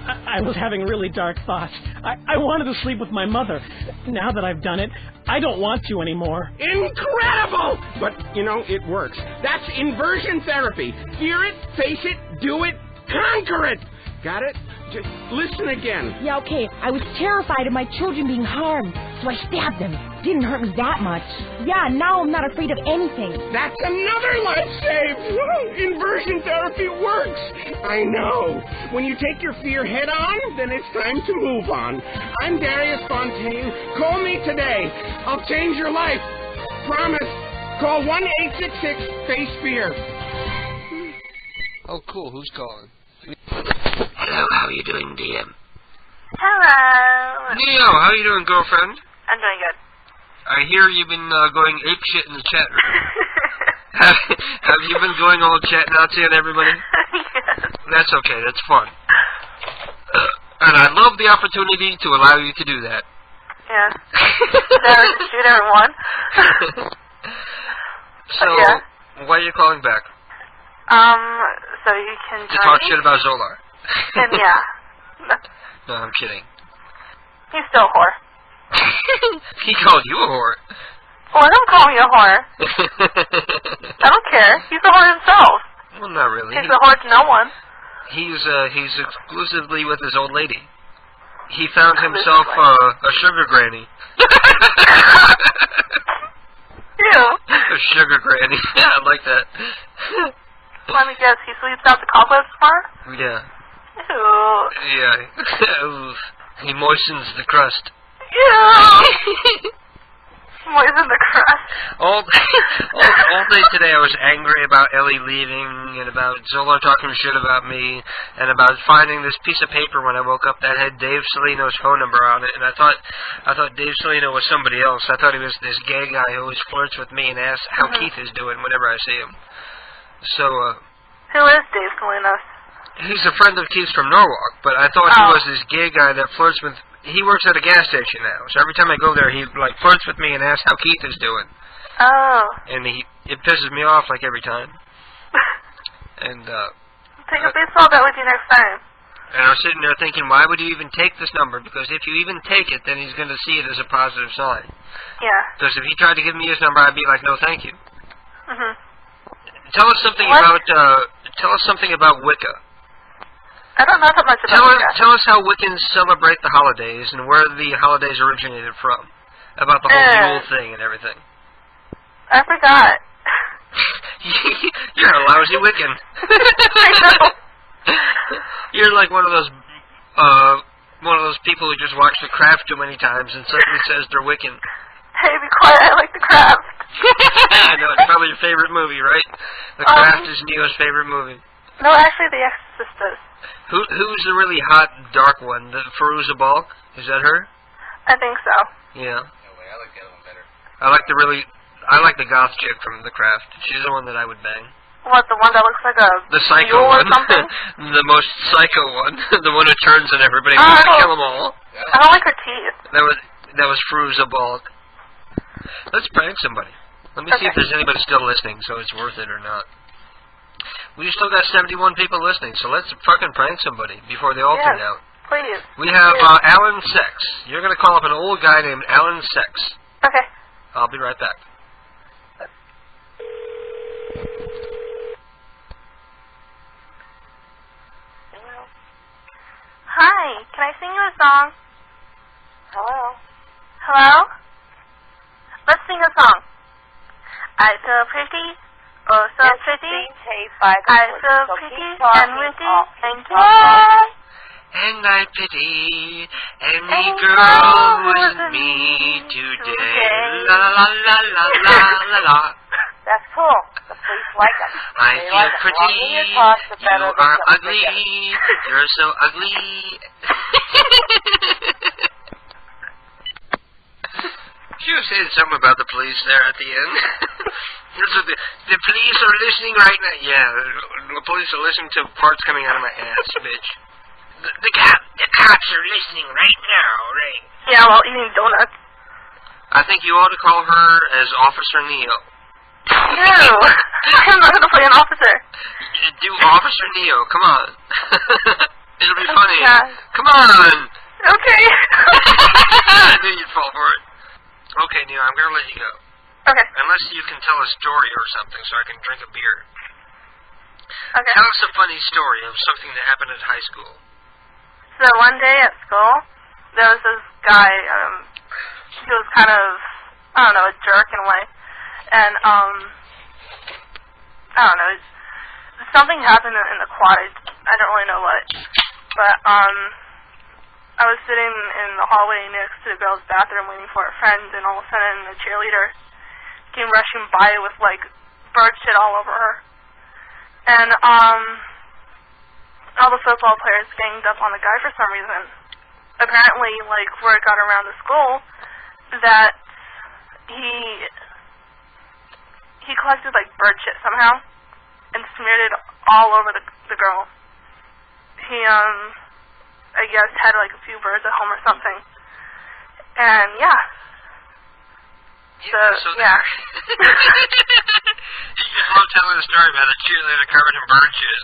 I was having really dark thoughts. I wanted to sleep with my mother. Now that I've done it, I don't want to anymore. Incredible! But, it works. That's inversion therapy. Fear it, face it, do it, conquer it. Got it? Just listen again. Yeah, okay. I was terrified of my children being harmed, so I stabbed them. Didn't hurt me that much. Yeah, now I'm not afraid of anything. That's another life saved! Inversion therapy works! I know. When you take your fear head on, then it's time to move on. I'm Darius Fontaine. Call me today. I'll change your life. Promise. Call 1-866-FACE-FEAR. Oh, cool. Who's calling? Hello, how are you doing, DM? Hello. Neo, how are you doing, girlfriend? I'm doing good. I hear you've been going apeshit in the chat room. Have you been going all chat Nazi on everybody? Yes. That's okay, that's fun. And I love the opportunity to allow you to do that. Yeah. Never to shoot everyone. So, why are you calling back? So you can to talk shit about Zolar. And yeah. No, I'm kidding. He's still a whore. He called you a whore. Well, I don't call me a whore. I don't care. He's a whore himself. Well, not really. He's a whore to no one. He's exclusively with his old lady. He found himself a sugar granny. Ew. A sugar granny. Yeah, I like that. Let me guess, he sweeps out the cobwebs for her? Yeah. Ew. Yeah. He moistens the crust. Ew. Moisten the crust. All day today I was angry about Ellie leaving and about Zola talking shit about me and about finding this piece of paper when I woke up that had Dave Salino's phone number on it, and I thought Dave Salino was somebody else. I thought he was this gay guy who always flirts with me and asks how Keith is doing whenever I see him. So, who is Dave Salinas? He's a friend of Keith's from Norwalk, but I thought he was this gay guy that flirts with... He works at a gas station now, so every time I go there, he, flirts with me and asks how Keith is doing. Oh. And it pisses me off, every time. And, take a baseball bat with you next time. And I was sitting there thinking, why would you even take this number? Because if you even take it, then he's going to see it as a positive sign. Yeah. Because if he tried to give me his number, I'd be like, no, thank you. Mm-hmm. Tell us something about Wicca. I don't know that much about Wicca. Tell us how Wiccans celebrate the holidays and where the holidays originated from. About the whole Yule thing and everything. I forgot. You're a lousy Wiccan. I know. You're like one of those people who just watch The Craft too many times and suddenly says they're Wiccan. Hey, be quiet, I like The Craft. I know, it's probably your favorite movie, right? The Craft is Neo's favorite movie. No, actually, The Exorcist is. Who's the really hot, dark one? The Fairuza Balk? Is that her? I think so. Yeah. No way, I like the other one better. I like the goth chick from The Craft. She's the one that I would bang. What, the one that looks like a the psycho mule one. Or something? The most psycho one. The one who turns on everybody and wants to kill them all. I don't like her teeth. That was Fairuza Balk. Let's prank somebody. Let me see if there's anybody still listening, so it's worth it or not. We still got 71 people listening, so let's fucking prank somebody before they all tune out. Please. We have Alan Sex. You're going to call up an old guy named Alan Sex. Okay. I'll be right back. Hi, can I sing you a song? Hello? Hello? Let's sing a song. I so pretty, oh so pretty. I so pretty and witty and gay. And I pity any girl who isn't me today. La la la la la la la. That's cool. The police like them. I feel pretty. You are ugly. You're so ugly. You said something about the police there at the end. The police are listening right now. Yeah, the police are listening to parts coming out of my ass, bitch. The cops are listening right now, right? Yeah, while eating donuts. I think you ought to call her as Officer Neo. No, I'm not going to play an officer. Do Officer Neo, come on. It'll be funny. God. Come on! Okay. I knew you'd fall for it. Okay, Neil, I'm going to let you go. Okay. Unless you can tell a story or something so I can drink a beer. Okay. Tell us a funny story of something that happened at high school. So one day at school, there was this guy, he was kind of, I don't know, a jerk in a way. And, I don't know, something happened in the quad. I don't really know what. But, I was sitting in the hallway next to the girls' bathroom waiting for a friend, and all of a sudden the cheerleader came rushing by with, like, bird shit all over her. And, all the football players ganged up on the guy for some reason. Apparently, like, word got around the school that he collected, like, bird shit somehow and smeared it all over the girl. He, I guess, had, like, a few birds at home or something. And, yeah. Yeah. You just love telling a story about a cheerleader covered in bird shit.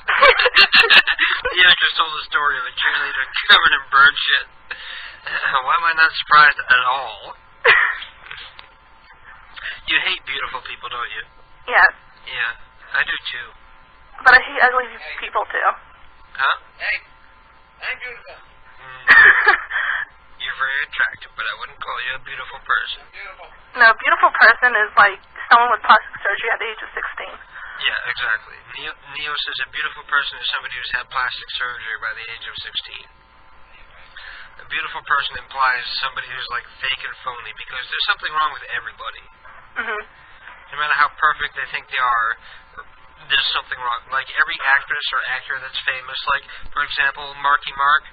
The actress told the story of a cheerleader covered in bird shit. Why am I not surprised at all? You hate beautiful people, don't you? Yes. Yeah, I do too. But I hate ugly people, too. Huh? Hey, I'm beautiful. You're very attractive, but I wouldn't call you a beautiful person. No, a beautiful person is like someone with plastic surgery at the age of 16. Yeah, exactly. Neo says a beautiful person is somebody who's had plastic surgery by the age of 16. A beautiful person implies somebody who's like fake and phony, because there's something wrong with everybody. Mm-hmm. No matter how perfect they think they are, there's something wrong. Like every actress or actor that's famous, like, for example, Marky Mark.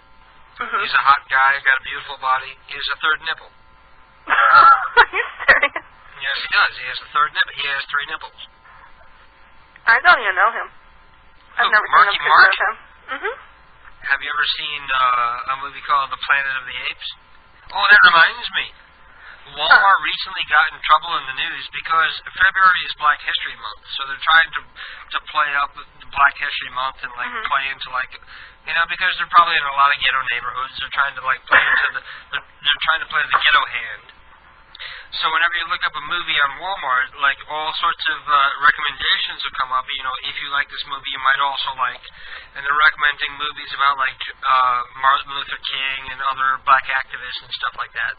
Mm-hmm. He's a hot guy, got a beautiful body. He has a third nipple. Are you serious? Yes, he does. He has a third nipple. He has 3 nipples. I don't even know him. I've never seen a Marky picture Mark? of him. Mm-hmm. Have you ever seen a movie called The Planet of the Apes? Oh, that reminds me. Walmart recently got in trouble in the news because February is Black History Month, so they're trying to play up the Black History Month and like play into like, you know, because they're probably in a lot of ghetto neighborhoods. They're trying to like play into they're trying to play the ghetto hand. So whenever you look up a movie on Walmart, like all sorts of recommendations will come up. You know, if you like this movie, you might also like, and they're recommending movies about like Martin Luther King and other black activists and stuff like that.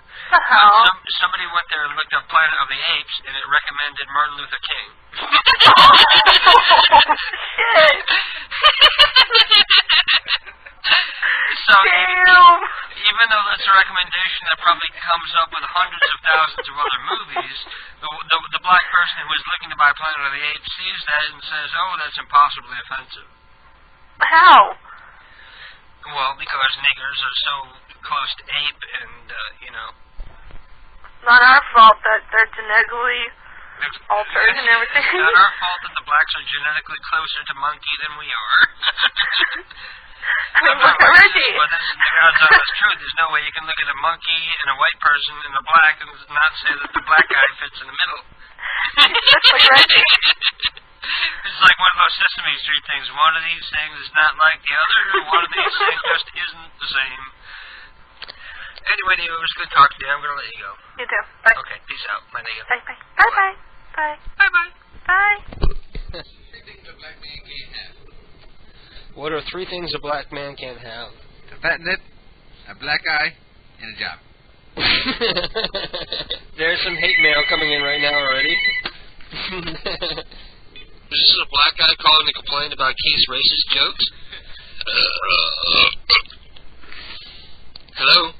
Somebody went there and looked up Planet of the Apes, and it recommended Martin Luther King. So even though that's a recommendation that probably comes up with hundreds of thousands of other movies, the black person who is looking to buy Planet of the Apes sees that and says, "Oh, that's impossibly offensive." How? Well, because niggers are so close to ape, and you know. Not our fault that they're genetically altered and everything. It's not our fault that the blacks are genetically closer to monkey than we are. I mean, look at Reggie. Well, that's true. There's no way you can look at a monkey and a white person and a black and not say that the black guy fits in the middle. Just like Reggie. It's like one of those Sesame Street things. One of these things is not like the other, or one of these things just isn't the same. Anyway, Neo, it was good talking to you. I'm going to let you go. You too. Bye. Okay, peace out. Bye, Neo. Bye, bye. Bye, bye. Bye. Bye, bye. Bye. What are 3 things a black man can't have? A fat lip, a black eye, and a job. There's some hate mail coming in right now already. This is a black guy calling to complain about Keith's racist jokes. Hello?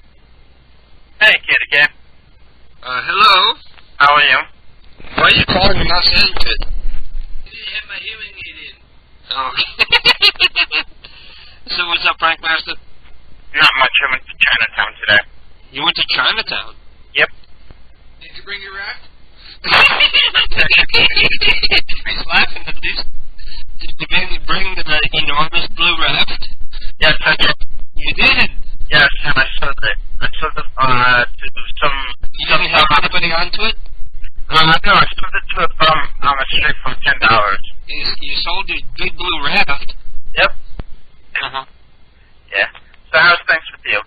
Hey, Kitty Cat. Hello? How are you? Why are you calling and not saying it? You have my hearing aid in. Oh. So what's up, Frank Master? Not much. I went to Chinatown today. You went to Chinatown? Yep. Did you bring your raft? He's laughing at this. Did you bring the enormous blue raft? Yes, I did. You did? Yes, and I sold it. I sold it to some... You didn't have anybody onto it? No, I sold it to a bum on the street for $10. You sold your big blue raft? Yep. Uh-huh. Yeah. So how's things with you?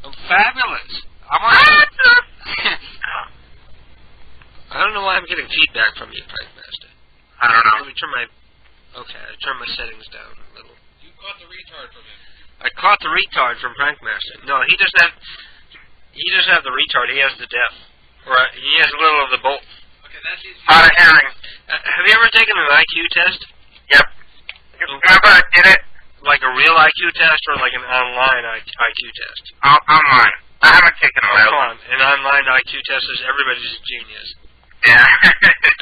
I'm fabulous. I'm on. I don't know why I'm getting feedback from you, Prankmaster. I don't know. Let me turn my... Okay, I turned my settings down a little. You caught the retard from him. I caught the retard from Prankmaster. No, he doesn't have... He doesn't have the retard. He has the deaf. Or he has a little of the both. Okay, that's easy. Hard of hearing. Have you ever taken an IQ test? Yep. You remember I did it? Like a real IQ test or like an online IQ test? Online. I haven't taken a real one. An online IQ test is everybody's a genius. Yeah.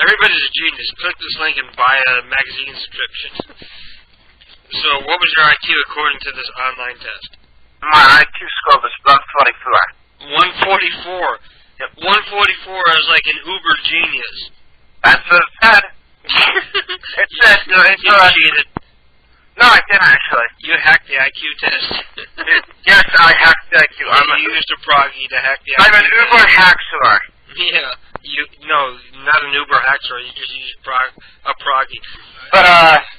Everybody's a genius. Click this link and buy a magazine subscription. So, what was your IQ according to this online test? My IQ score was 144. 144. Yep. 144 is like an uber genius. That's what it said. It said you cheated. No, I didn't actually. You hacked the IQ test. Yes, I hacked the IQ. You used a proggy to hack the IQ. I'm an Uber hacksaw. Yeah. No, not an Uber hacksaw. You just used a proggy. But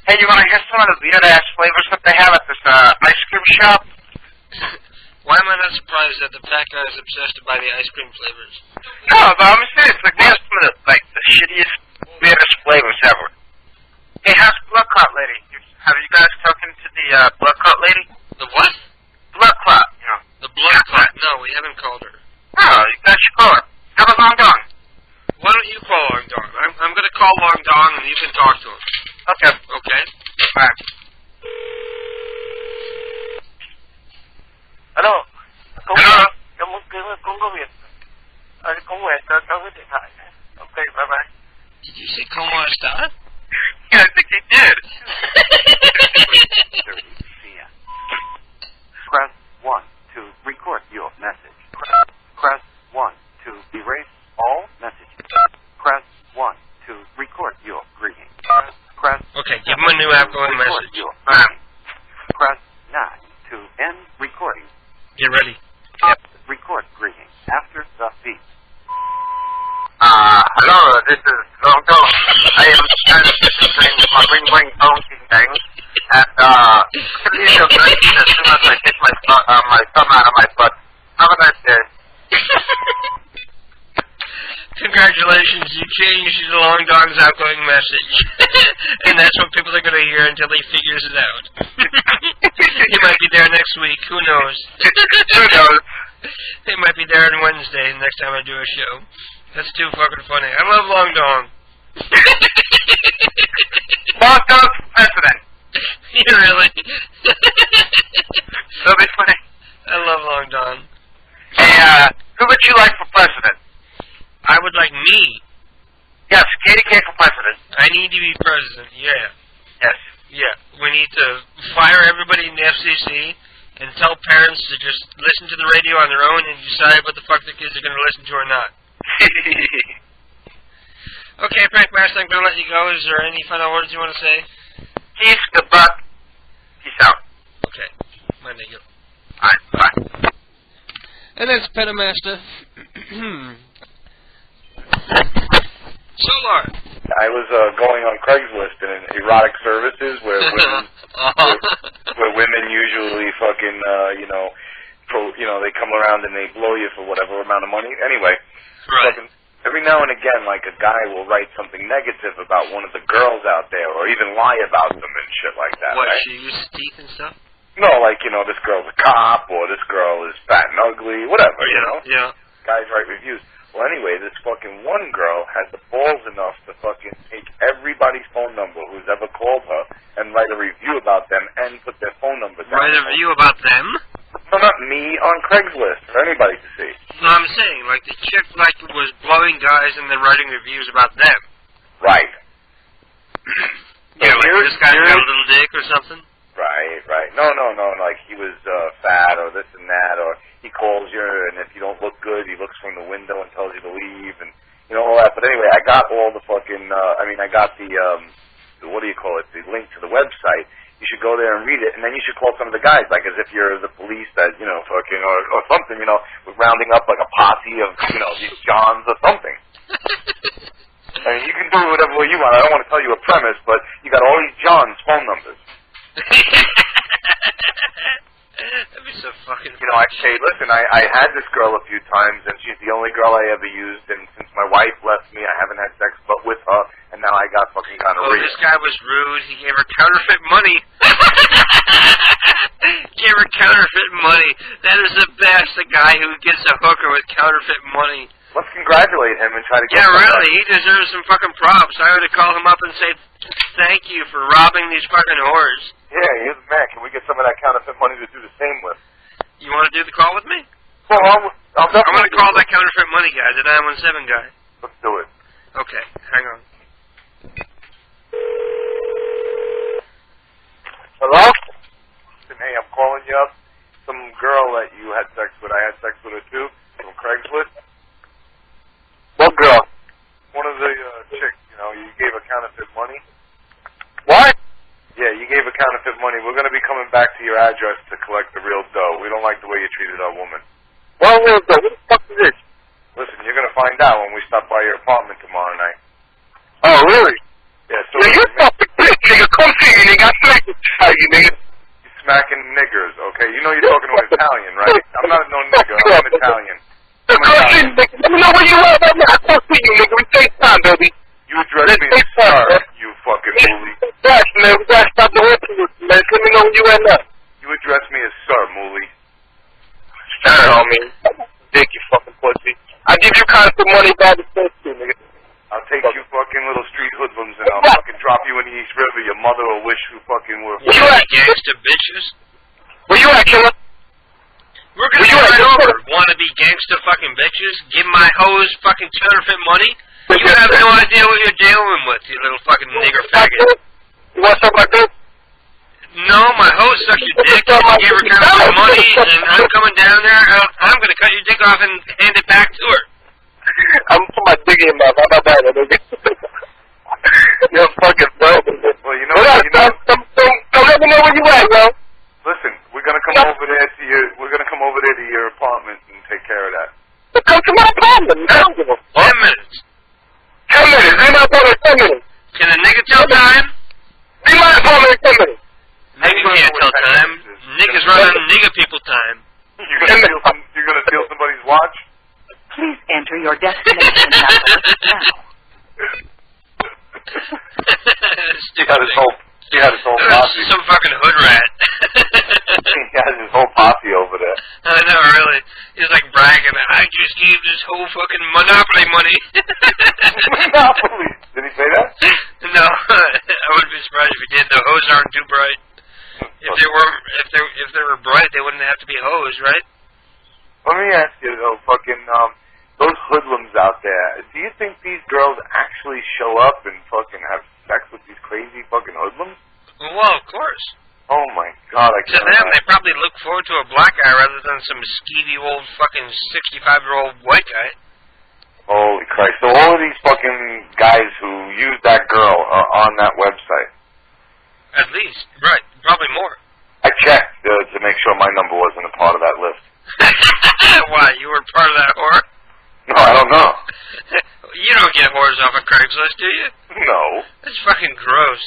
hey, you want to hear some of the weird ass flavors that they have at this ice cream shop? Why am I not surprised that the fat guy is obsessed by the ice cream flavors? No, but I'm serious. Like, they have some of the shittiest, weirdest flavors ever. Hey, how's Blood Clot Lady? Have you guys talking to the Blood Clot Lady? The what? Blood Clot, you know. The Blood Clot? No, we haven't called her. Oh, you guys should call her. Have a Long Dong. Why don't you call Long Dong? I'm going to call Long Dong and you can talk to him. Okay. Okay? Bye. Hello. Hello. Okay, bye-bye. Did you say como está? Yeah, I think he did. Press 1 to record your message. Press 1 to erase all messages. Press 1 to record your greeting. Press Okay, give him a new outgoing message. Press 9 to end recording. Get ready. Yep. Record greeting after the beep. Hello, this is Long Dong. I am trying to discipline my ring donkey thing. And, please your blessing as soon as I get my thumb out of my butt. Have a nice day. Congratulations, you changed the Long Dong's outgoing message. And that's what people are going to hear until he figures it out. He might be there next week, who knows? Who knows? He might be there on Wednesday next time I do a show. That's too fucking funny. I love Long Dong. Long Dong's president. You really? That'll be funny. I love Long Dong. Hey, who would you like for president? I would like me. Yes, KDK for president. I need to be president, yeah. Yes. Yeah. We need to fire everybody in the FCC and tell parents to just listen to the radio on their own and decide what the fuck the kids are going to listen to or not. Okay, Prankmaster, I'm going to let you go. Is there any final words you want to say? Peace, good luck. Peace out. Okay. My nigga. Alright, bye. And that's Penamaster. Solar. I was going on Craigslist in erotic services where women, where women usually fucking, they come around and they blow you for whatever amount of money. Anyway, right. Every now and again, like, a guy will write something negative about one of the girls out there or even lie about them and shit like that. What, right? she uses teeth and stuff? No, like, this girl's a cop or this girl is fat and ugly, whatever, you know? Yeah. Guys write reviews. Well, anyway, this fucking one girl had the balls enough to fucking take everybody's phone number who's ever called her and write a review about them and put their phone number down. Write a review about them? No, not me, on Craigslist, for anybody to see. No, I'm saying, like, the chick, like, was blowing guys and then writing reviews about them. Right. Yeah, like, this guy got a little dick or something? Right. No, like, he was fat or this and that, or he calls you, and if you don't look good, he looks from the window and tells you to leave, and, all that. But anyway, I got all the fucking, I got the what do you call it, the link to the website. You should go there and read it, and then you should call some of the guys, like as if you're the police that, fucking, or something, with rounding up like a posse of, these Johns or something. I mean, you can do whatever you want. I don't want to tell you a premise, but you got all these Johns' phone numbers. a fucking... You know, I had this girl a few times, and she's the only girl I ever used, and since my wife left me, I haven't had sex but with her, and now I got fucking gonorrhea. Oh, this guy was rude. He gave her counterfeit money. Gave her counterfeit money. That is the best, the guy who gets a hooker with counterfeit money. Let's congratulate him and try to get Yeah, really, he deserves some fucking props. I ought to call him up and say, thank you for robbing these fucking whores. Yeah, here's the man. Can we get some of that counterfeit money to do the same with? You want to do the call with me? Well, I'm going to call that counterfeit money guy, the 917 guy. Let's do it. Okay, hang on. Hello? Hey, I'm calling you up. Some girl that you had sex with, I had sex with her too, from Craigslist. What girl? One of the chicks, you know, you gave her counterfeit money. What? Yeah, you gave her counterfeit money. We're going to be coming back to your address to collect the real dough. We don't like the way you treated our woman. What real dough? What the fuck is this? Listen, you're going to find out when we stop by your apartment tomorrow night. Oh, really? Yeah, so... Yeah, you're fucking bitch, nigga. Come see me, nigga. I'm smacking you, nigga. You're smacking niggers, okay? You know you're talking to an Italian, right? I'm not no nigger. I'm Italian. I'm Italian. Let me know where you at right now. I talk to you, nigga. We take time, baby. You address me as sir, you fucking mooly. Yes, man. We gotta stop the whole thing, man. Let me know where you at now. You address me as sir, mooly. Sir, homie. Dick, you fucking pussy. I give you constant money by the first too, nigga. I'll take you fucking little street hoodlums and I'll fucking drop you in the East River. Your mother will wish you fucking were. Where you at, gangsta bitches? Where you at, killer? We're gonna go right over. Wannabe gangsta fucking bitches. Give my hoes fucking counterfeit money. You have no idea what you're dealing with, you little fucking nigger faggot. You want something like this? No, my hose sucks your dick. You gave her counterfeit money, and I'm coming down there. I'm gonna cut your dick off and hand it back to her. I'm put my dick in your mouth. How about that, nigga? You're fucking broken. Well, you know what? Don't let me know where you at, yo. Listen, we're gonna come over there to your. We're gonna come over there to your apartment and take care of that. Come to my apartment. I don't give a fuck. 10 minutes. 10 minutes. Be my apartment in 10 minutes. Can a nigga tell time? Be my apartment in 10 minutes. Nigga can't tell time. Niggas run on nigga people time. You're gonna steal somebody's watch? Please enter your destination number now. He had his whole posse. Some fucking hood rat. He has his whole posse over there. I know, really. He's like bragging, I just gave this whole fucking Monopoly money. Monopoly? Did he say that? No, I wouldn't be surprised if he did. The hoes aren't too bright. If they were bright, they wouldn't have to be hoes, right? Let me ask you though, fucking those hoodlums out there. Do you think these girls actually show up and fucking have sex with these crazy fucking hoodlums? Well, of course. Oh my God! To them, they probably look forward to a black guy rather than some skeevy old fucking 65-year-old white guy. Holy Christ! So all of these fucking guys who use that girl are on that website. At least, right? Probably more. I checked to make sure my number wasn't a part of that list. Why? You were part of that whore? No, I don't know. You don't get whores off of Craigslist, do you? No. That's fucking gross.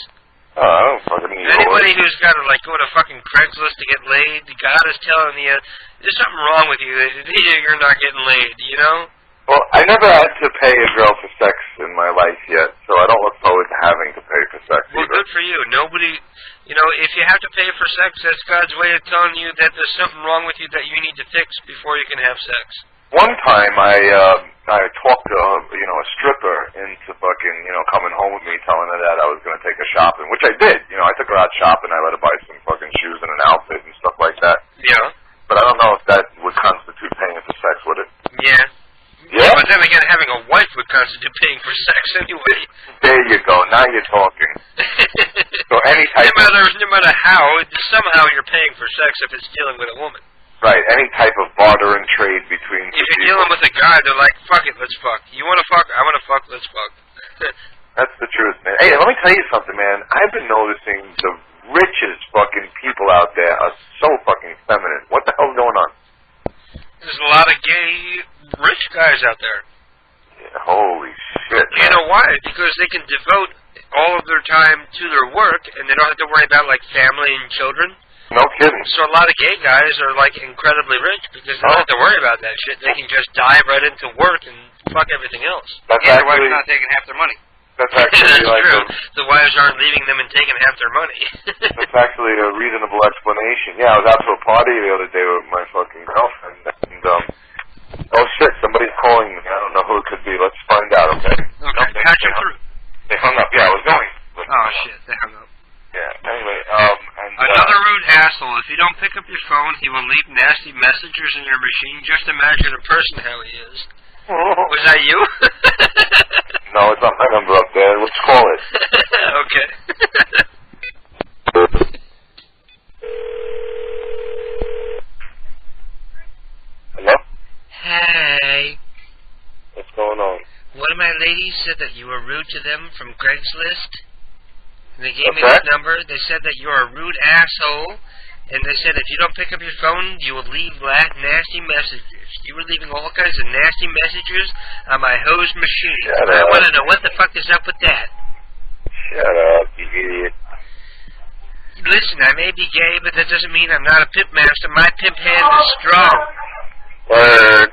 Oh, I don't fucking need Anybody whores. who's got to like go to fucking Craigslist to get laid, God is telling you there's something wrong with you. You're not getting laid, you know? Well, I never had to pay a girl for sex in my life yet, so I don't look forward to having to pay for sex Well, either. good for you. Nobody, you know, if you have to pay for sex, that's God's way of telling you that there's something wrong with you that you need to fix before you can have sex. One time I talked to a stripper into fucking, coming home with me, telling her that I was going to take her shopping, which I did. I took her out shopping. I let her buy some fucking shoes and an outfit and stuff like that. Yeah. But I don't know if that would constitute paying for sex, would it? Yeah. Yeah? But then again, having a wife would constitute paying for sex anyway. There you go. Now you're talking. So any type no matter how, somehow you're paying for sex if it's dealing with a woman. Right, any type of barter and trade between If you're dealing with a guy, they're like, fuck it, let's fuck. You want to fuck? I want to fuck, let's fuck. That's the truth, man. Hey, let me tell you something, man. I've been noticing the richest fucking people out there are so fucking feminine. What the hell's going on? There's a lot of gay, rich guys out there. Yeah, holy shit, You know why? Because they can devote all of their time to their work, and they don't have to worry about, like, family and children. No kidding. So a lot of gay guys are, like, incredibly rich because they don't have to worry about that shit. They can just dive right into work and fuck everything else. That's and actually, their wife's not taking half their money. That's actually That's like true. The wives aren't leaving them and taking half their money. That's actually a reasonable explanation. Yeah, I was out to a party the other day with my fucking girlfriend, and oh shit, somebody's calling me. I don't know who it could be. Let's find out, okay? Okay, patch them through. They hung up. Yeah, I was going. Oh shit, they hung up. Yeah. Anyway, Another rude asshole. If you don't pick up your phone, he will leave nasty messages in your machine. Just imagine a person how he is. Was that you? No, it's not my number up there. Let's call it. Okay. Hello? Hey. What's going on? One of my ladies said that you were rude to them from Craigslist. And they gave me What's this number. They said that you're a rude asshole. And they said if you don't pick up your phone, you will leave nasty messages. You were leaving all kinds of nasty messages on my hose machine. Shut I up. want to know what the fuck is up with that. Shut up, you idiot. Listen, I may be gay, but that doesn't mean I'm not a pimp master. My pimp hand is strong. Word.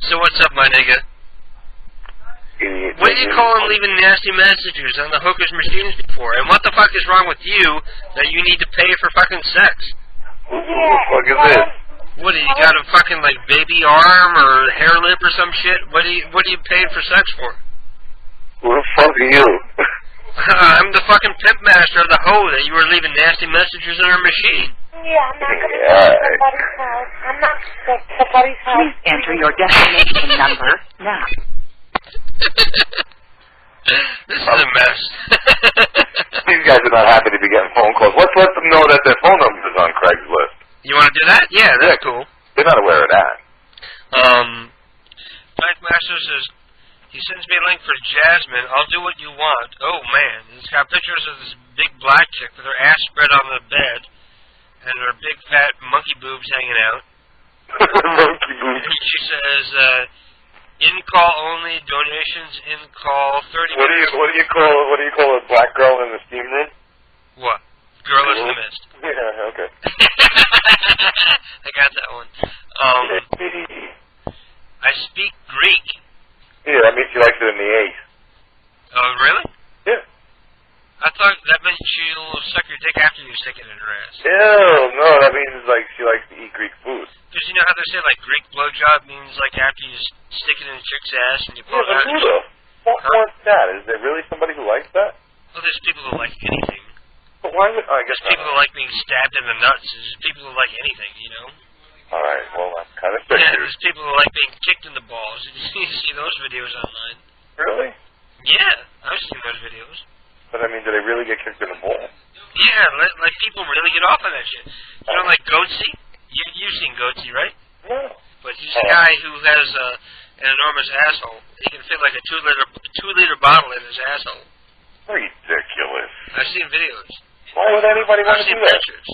So what's up, my nigga? Idiot. What are you calling leaving nasty messages on the hooker's machines before? And what the fuck is wrong with you that you need to pay for fucking sex? Who the fuck is this? What, do you got a fucking, like, baby arm or hair lip or some shit? What are you paying for sex for? Who the fuck are you? I'm the fucking pimp master of the hoe that you were leaving nasty messages in her machine. Yeah, I'm not going to go to somebody's house. I'm not going to somebody's house. Please enter your destination number now. This is a mess. These guys are not happy to be getting phone calls. Let's let them know that their phone number is on Craigslist. You want to do that? Yeah, that's cool. They're not aware of that. Frank Master says, he sends me a link for Jasmine. I'll do what you want. Oh, man. He's got pictures of this big black chick with her ass spread on the bed and her big fat monkey boobs hanging out. Monkey boobs. She says, in-call only, donations in-call, 30 minutes. What do you call a black girl in the steam room? What? Girl is in the mist. Yeah, okay. I got that one. I speak Greek. Yeah, that means she likes it in the ace. Oh, really? Yeah. I thought that meant she'll suck your dick after you stick it in her ass. Ew, no, that means like she likes to eat Greek food. Because you know how they say like Greek blowjob means like after you stick it in a chick's ass and you pull it Yeah, out. but who the fuck wants that? Is there really somebody who likes that? Well, there's people who like anything. But why would I guess There's people who like being stabbed in the nuts. There's people who like anything, you know? Alright, well, that's kind of Yeah, there's people who like being kicked in the balls. You see those videos online. Really? Yeah, I've seen those videos. But I mean, do they really get kicked in the ball? Yeah, like people really get off on that shit. You know, like Goatsy? You've seen Goatsy, right? No. But he's a guy who has an enormous asshole. He can fit like a 2-liter bottle in his asshole. Ridiculous. I've seen videos. Why would anybody want I've to seen do that? pictures.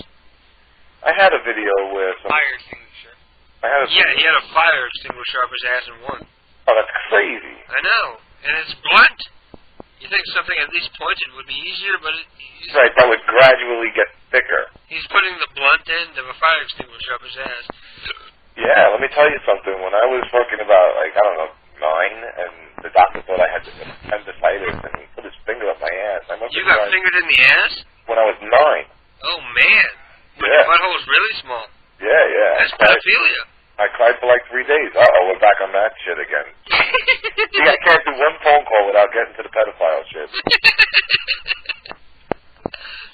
I had a video where some... Fire extinguisher. I had a Yeah, he had a fire extinguisher up his ass in one. Oh, that's crazy. I know. And it's blunt. You think something at least pointed would be easier, but Right, that would gradually get thicker. he's putting the blunt end of a fire extinguisher up his ass. Yeah, let me tell you something. When I was fucking about, like, I don't know, 9, and the doctor thought I had appendicitis, and he put his finger up my ass. I remember You got fingered in the ass? when I was 9. Oh, man. When Yeah. your butthole's really small. Yeah, yeah. That's pedophilia. I cried for like 3 days. Uh-oh, we're back on that shit again. See, I can't do one phone call without getting to the pedophile shit.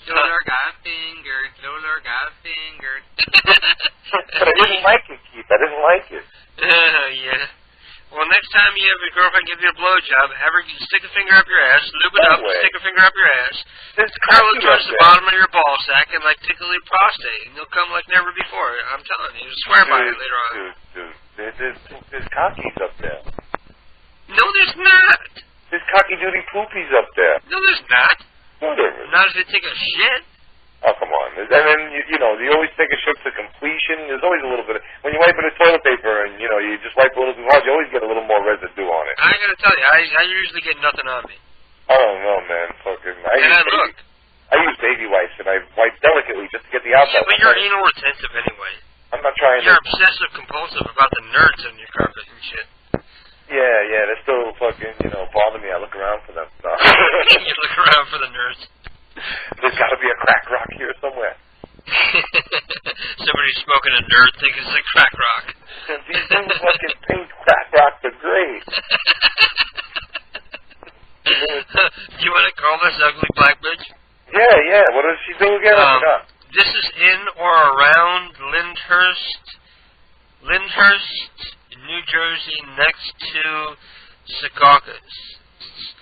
Dollar got fingered. Dollar got fingered. But I didn't like it, Keith. I didn't like it. Yeah. Well, next time you have your girlfriend give you a blowjob, have her stick a finger up your ass, lube it No up, way. stick a finger up your ass, curl it towards the bottom of your ball sack, and like tickle your prostate, and you'll come like never before. I'm telling you, swear by it later on. There's cockies up there. No, there's not. There's cocky duty poopies up there. No, there's not. No, there is. Not if they take a shit. Oh, come on. And then, you know, you always take a shit to completion. There's always a little bit of... When you wipe it with toilet paper and, you know, you just wipe a little too hard, you always get a little more residue on it. I gotta tell you, I usually get nothing on me. I don't know, man. Fucking... And I look. I I use baby wipes, and I wipe delicately just to get the outside. Yeah, but you're anal retentive anyway. I'm not trying You're to... obsessive compulsive about the nerds on your carpet and shit. Yeah, they still fucking, bother me. I look around for them. So. You look around for the nerds. There's got to be a crack rock here somewhere. Somebody smoking a nerd think it's a crack rock. These new fucking pink crack rocks are great. Do you want to call this ugly black bitch? Yeah. What does she do again? I forgot. This is in or around Lyndhurst, New Jersey, next to Secaucus.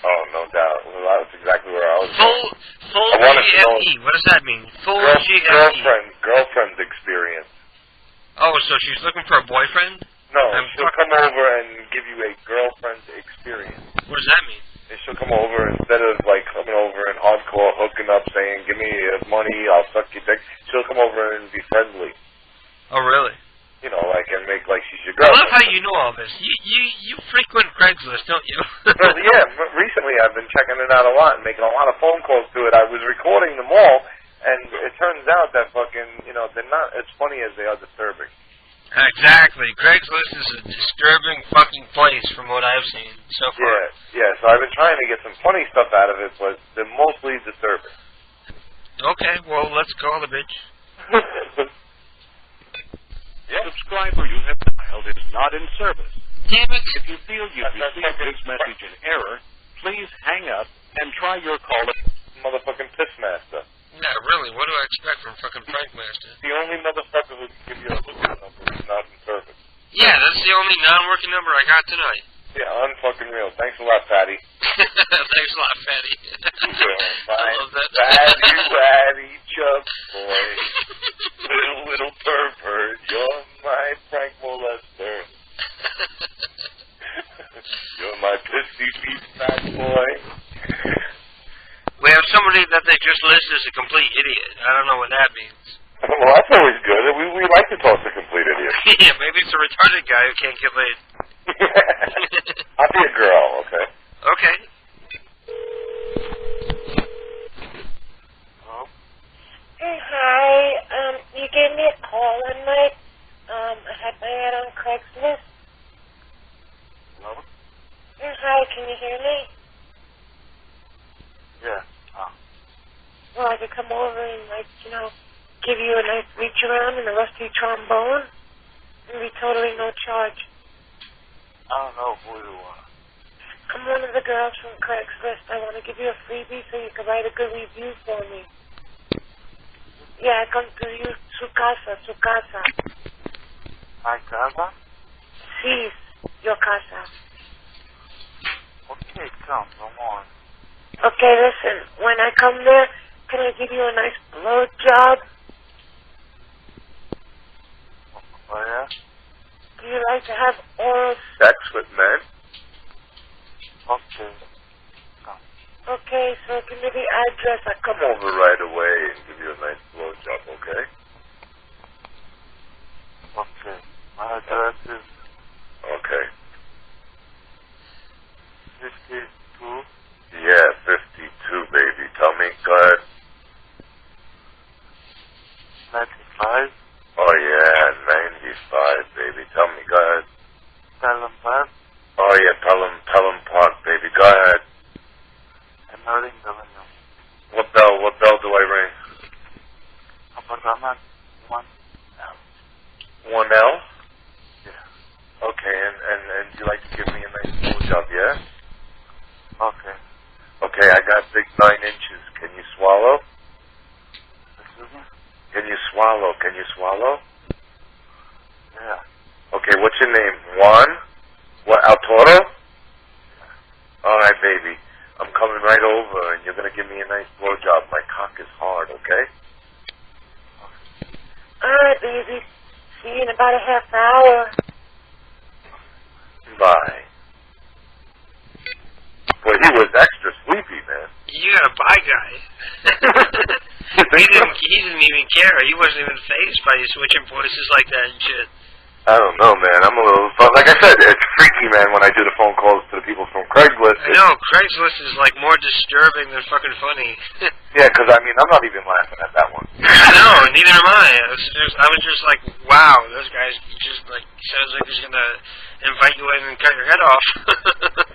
Oh, no doubt. Well, that's exactly where I was. Full GFE. What does that mean? Full GFE. Girlfriend experience. Oh, so she's looking for a boyfriend? No, she'll come over and give you a girlfriend experience. What does that mean? And she'll come over, instead of like coming over and hardcore hooking up saying, give me money, I'll suck your dick, she'll come over and be friendly. Oh, really? And make like she's your girlfriend. I love how you know all this. You frequent Craigslist, don't you? Well, yeah, recently I've been checking it out a lot and making a lot of phone calls to it. I was recording them all, and it turns out that fucking, they're not as funny as they are disturbing. Exactly. Craigslist is a disturbing fucking place from what I've seen so far. Yeah, so I've been trying to get some funny stuff out of it, but they're mostly disturbing. Okay, well, let's call the bitch. The subscriber you have dialed is not in service. Damn it. If you feel you've received this message in error, please hang up and try your call at motherfucking Pissmaster. Yeah, really, what do I expect from fucking Prankmaster? The only motherfucker who can give you a hookup number is not in service. Yeah, that's the only non-working number I got tonight. Yeah, unfucking real. Thanks a lot, Fatty. Thanks a lot, Fatty. I love that. Fatty, chub boy. Little pervert. You're my prank molester. You're my pissy feet fat boy. We have somebody that they just listed as a complete idiot. I don't know what that means. Well, that's always good. We like to talk to complete idiots. Yeah, maybe it's a retarded guy who can't get laid. I'll be a girl, okay? Okay. Hello? Hey, hi. You gave me a call one night. I had my ad on Craigslist. Hello? Hey, hi. Can you hear me? Yeah. Well, I could come over and, give you a nice reach around and a rusty trombone. It'd be totally no charge. I don't know who you are. I'm one of the girls from Craigslist. I want to give you a freebie so you can write a good review for me. Yeah, I come to you, su casa. My casa? Sí, your casa. Okay, come on. Okay, listen. When I come there, can I give you a nice blow job? Oh, yeah? Do you like to have oral sex with men? Okay. Okay, so give me the address. I come over right away and give you a nice blowjob, okay? Okay. My address is... Okay. 52? Yeah, 52, baby. Tell me, go ahead. 95? Oh, yeah, 95, baby. Tell me, go ahead. Pelham Park? Oh, yeah, Pelham Park, baby. Go ahead. I'm ring the window. What bell do I ring? Apartment 1L. 1L? Yeah. Okay, and you like to give me a nice blowjob, yeah? Okay. Okay, I got big 9 inches. Can you swallow? Excuse me? Can you swallow? Yeah. Okay, what's your name? Juan? What, Altoro? All right, baby. I'm coming right over, and you're going to give me a nice blowjob. My cock is hard, okay? All right, baby. See you in about a half hour. Bye. Boy, he was extra sleepy, man. You got a bye guy. He didn't even care. He wasn't even fazed by you switching voices like that and shit. I don't know, man. I'm a little... Like I said, it's freaky, man, when I do the phone calls to the people from Craigslist. I know, Craigslist is, like, more disturbing than fucking funny. Yeah, because, I mean, I'm not even laughing at that one. No, neither am I. I was just like, wow, those guys just, like, sounds like he's going to invite you in and cut your head off.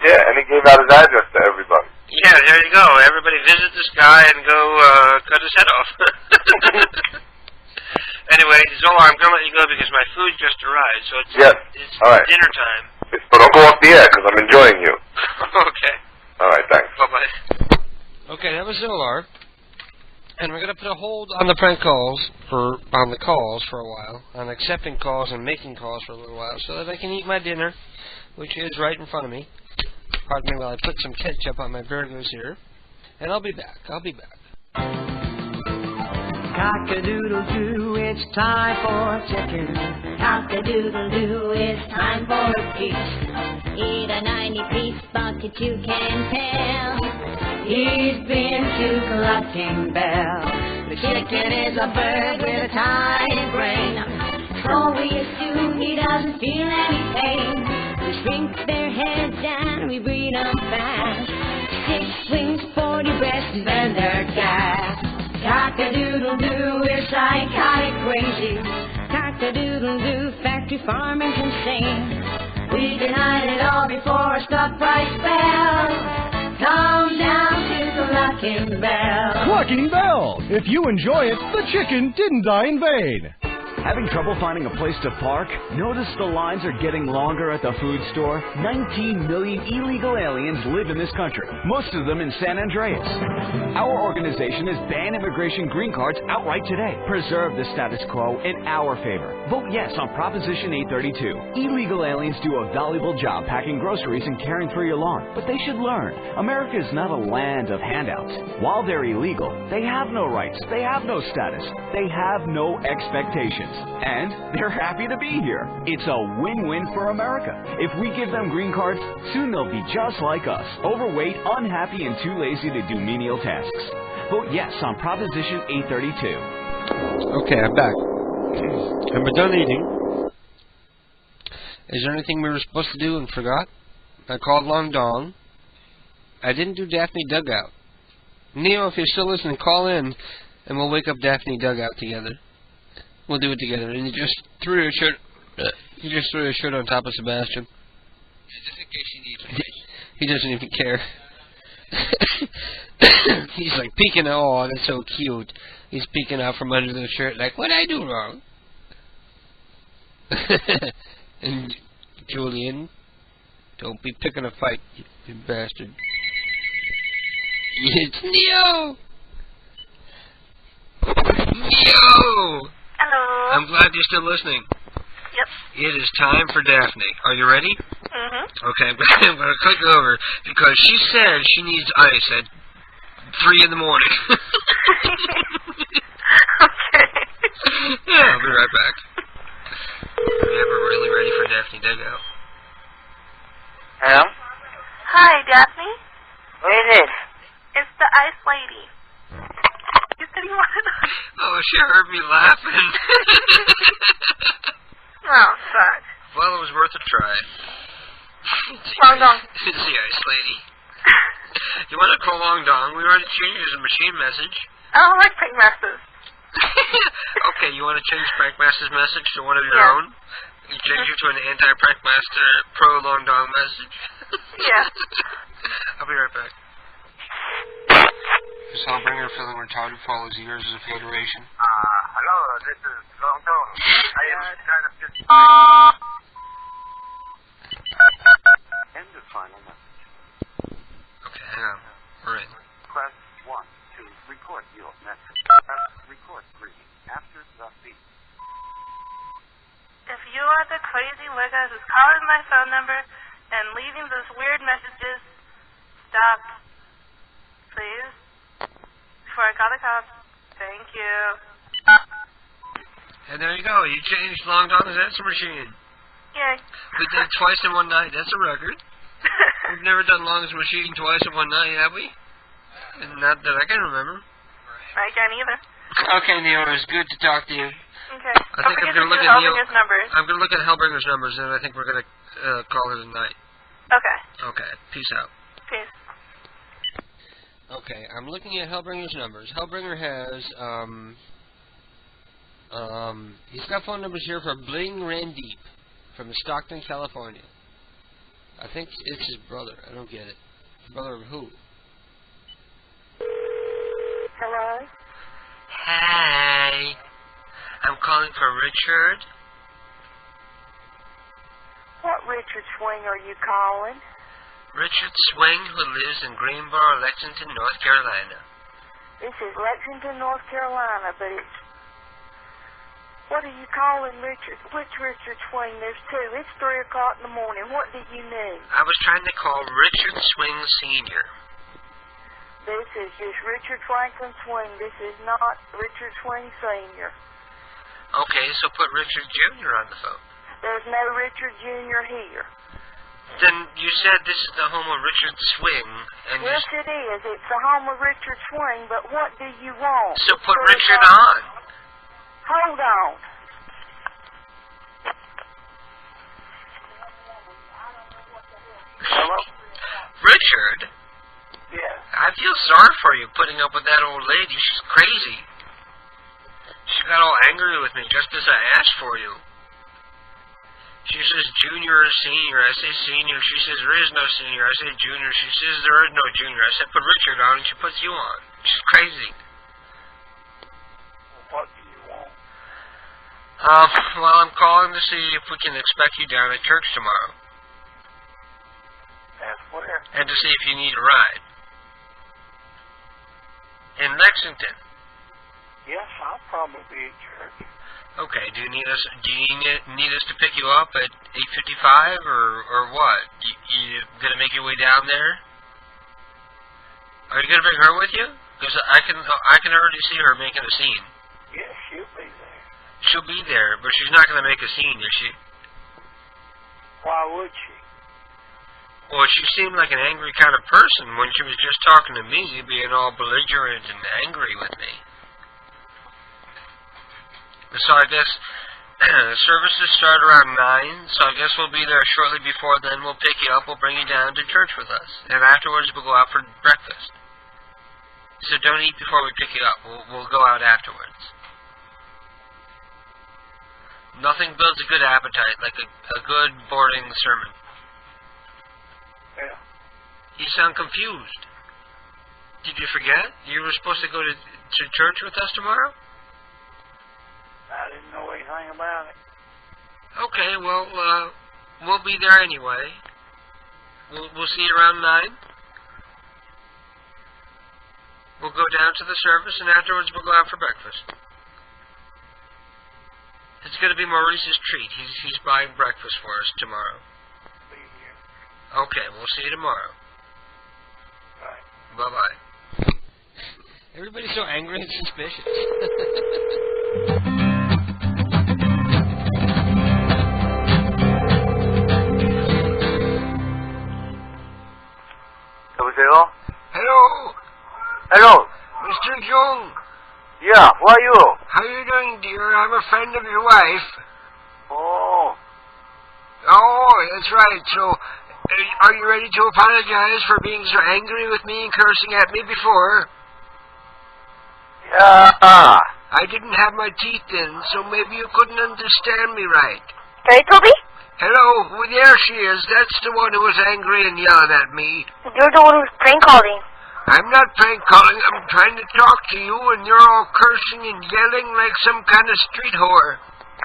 Yeah, and he gave out his address to everybody. Yeah, there you go. Everybody visit this guy and go cut his head off. Anyway, Zolar, I'm going to let you go because my food just arrived, so it's All right. dinner time. But don't go off the air, because I'm enjoying you. Okay. All right, thanks. Bye-bye. Okay, that was Zolar. And we're going to put a hold on the prank calls on the calls for a while, on accepting calls and making calls for a little while, so that I can eat my dinner, which is right in front of me. Pardon me while I put some ketchup on my burgers here. And I'll be back. Cock-a-doodle-doo, it's time for chicken. Cock-a-doodle-doo, it's time for a feast. Eat a 90-piece bucket, you can tell. He's been to Clucking Bell. The chicken is a bird with a tiny brain. So we assume he doesn't feel any pain. We shrink their heads down, we breed them fast. 6 wings, 40 breasts, and they're gas. Cock-a-doodle-doo, we're psychotic crazy. Cock-a-doodle-doo, factory farming's insane. We denied it all before a stock price fell. Come down to Clucking Bell. Clucking Bell! If you enjoy it, the chicken didn't die in vain. Having trouble finding a place to park? Notice the lines are getting longer at the food store? 19 million illegal aliens live in this country, most of them in San Andreas. Our organization has banned immigration green cards outright today. Preserve the status quo in our favor. Vote yes on Proposition 832. Illegal aliens do a valuable job packing groceries and caring for your lawn, but they should learn. America is not a land of handouts. While they're illegal, they have no rights, they have no status, they have no expectations. And they're happy to be here. It's a win-win for America. If we give them green cards, soon they'll be just like us. Overweight, unhappy, and too lazy to do menial tasks. Vote yes on Proposition 832. Okay, I'm back. And we're done eating. Is there anything we were supposed to do and forgot? I called Long Dong. I didn't do Daphne Dugout. Neo, if you're still listening, call in and we'll wake up Daphne Dugout together. We'll do it together. And you just threw your shirt. You just threw your shirt on top of Sebastian. Just in case you need information. He doesn't even care. He's like peeking out. Oh, that's so cute. He's peeking out from under the shirt, like, what did I do wrong? And Julian, don't be picking a fight, you bastard. It's Neo. Neo. Hello. I'm glad you're still listening. Yep. It is time for Daphne. Are you ready? Mm-hmm. Okay, I'm going to click over because she said she needs ice at 3 in the morning. Okay. Yeah, I'll be right back. Are you ever really ready for Daphne Dugout? Hello? Hi, Daphne. What is this? It's the ice lady. You said you wanted ice. Oh, she heard me laughing. Oh, fuck. Well, it was worth a try. Long Dong. It's the ice lady. You want to call Long Dong? We already changed his machine message. I don't like pink messages. Okay, you want to change Prankmaster's message to one of your own? You change it to an anti-Prankmaster pro-Long Dong message? Yeah. I'll be right back. This Hellbringer feeling retarded for all his years as a federation. Hello, this is Long Dong. I am kind of just... End of final message. Okay, hang on. All right. Press 1 to record your message. Press record greeting after the beep. If you are the crazy wigger who's calling my phone number and leaving those weird messages, stop. Please. Before I call the cops. Thank you. And there you go. You changed Long Dong's answer machine. Yay. We did it twice in one night. That's a record. We've never done Long's machine twice in one night, have we? Not that I can remember. I can't either. Okay, Neo, it was good to talk to you. Okay. I think I'm going to look at Hellbringer's numbers. I'm going to look at Hellbringer's numbers, and I think we're going to call it a night. Okay. Okay. Peace out. Peace. Okay, I'm looking at Hellbringer's numbers. Hellbringer has, he's got phone numbers here for Bling Randeep from Stockton, California. I think it's his brother. I don't get it. Brother of who? Hello? Hey. I'm calling for Richard. What Richard Swing are you calling? Richard Swing, who lives in Greenboro, Lexington, North Carolina. This is Lexington, North Carolina, but it's... What are you calling Richard? Which Richard Swing? There's two. It's 3 o'clock in the morning. What do you need? I was trying to call Richard Swing Sr. This is just Richard Franklin Swing. This is not Richard Swing Sr. Okay, so put Richard Jr. on the phone. There's no Richard Jr. here. Then you said this is the home of Richard Swing, and yes, it is. It's the home of Richard Swing, but what do you want? So put Richard on. Hold on. Hello? Richard? Yeah. I feel sorry for you putting up with that old lady. She's crazy. She got all angry with me just as I asked for you. She says junior or senior. I say senior. She says there is no senior. I say junior. She says there is no junior. I said put Richard on, and she puts you on. She's crazy. What do you want? Well, I'm calling to see if we can expect you down at church tomorrow. And where? And to see if you need a ride. In Lexington. Yes, I'll probably be at church. Okay, do you need us to pick you up at 8:55 or what? You gonna make your way down there? Are you gonna bring her with you? Because I can already see her making a scene. Yes, she'll be there. She'll be there, but she's not gonna make a scene, is she? Why would she? Well, she seemed like an angry kind of person when she was just talking to me, being all belligerent and angry with me. So I guess services start around 9, so I guess we'll be there shortly before then. We'll pick you up, we'll bring you down to church with us. And afterwards we'll go out for breakfast. So don't eat before we pick you up. We'll go out afterwards. Nothing builds a good appetite like a good boring sermon. Yeah. You sound confused. Did you forget? You were supposed to go to church with us tomorrow? I didn't know anything about it. Okay, well, we'll be there anyway. We'll see you around 9. We'll go down to the service, and afterwards we'll go out for breakfast. It's going to be Maurice's treat. He's buying breakfast for us tomorrow. Okay, we'll see you tomorrow. Bye. Bye-bye. Everybody's so angry and suspicious. 여보세요? Hello. Hello. Mr. Jung. Yeah, who are you? How are you doing, dear? I'm a friend of your wife. Oh. Oh, that's right. So, are you ready to apologize for being so angry with me and cursing at me before? Yeah. I didn't have my teeth in, so maybe you couldn't understand me right. Hey, Toby? Hello, well, there she is. That's the one who was angry and yelling at me. You're the one who's prank calling. I'm not prank calling. I'm trying to talk to you, and you're all cursing and yelling like some kind of street whore.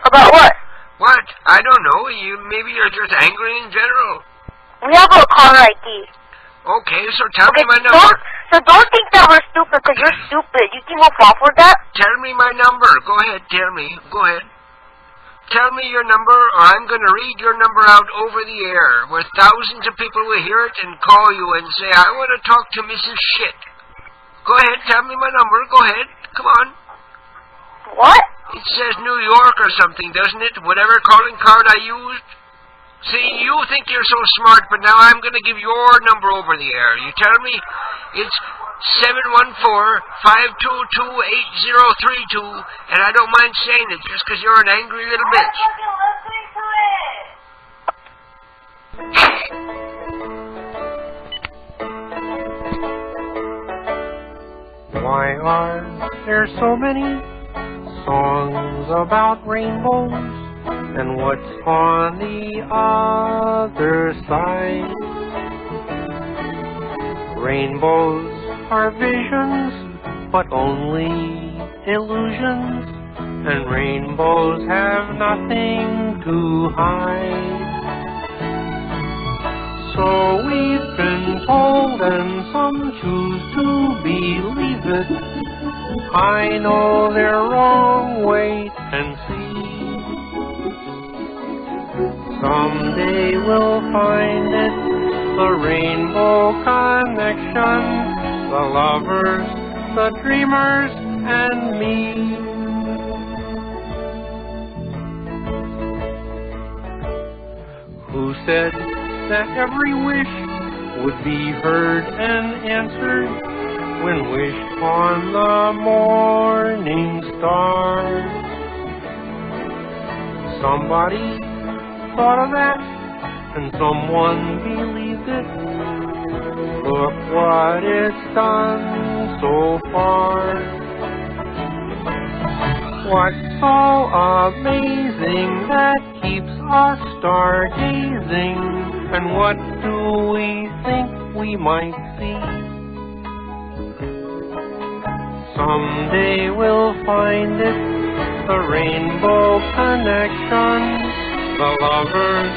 About what? What? I don't know. Maybe you're just angry in general. We have a caller ID. Okay, so tell me my number. Don't think that we're stupid, because you're stupid. You think we'll fall for that? Tell me my number. Go ahead, tell me. Go ahead. Tell me your number, or I'm going to read your number out over the air, where thousands of people will hear it and call you and say, I want to talk to Mrs. Shit. Go ahead, tell me my number. Go ahead. Come on. What? It says New York or something, doesn't it? Whatever calling card I used. See, you think you're so smart, but now I'm going to give your number over the air. You tell me it's 714-522-8032, and I don't mind saying it just because you're an angry little bitch. Why are there so many songs about rainbows? And what's on the other side? Rainbows are visions, but only illusions, and rainbows have nothing to hide. So we've been told, and some choose to believe it. I know they're wrong, wait and see. Someday we'll find it, the rainbow connection, the lovers, the dreamers, and me. Who said that every wish would be heard and answered when wished on the morning star? Somebody thought of that, and someone believed it. Look what it's done so far. What's so amazing that keeps us stargazing? And what do we think we might see? Someday we'll find it, the rainbow connection, the lovers,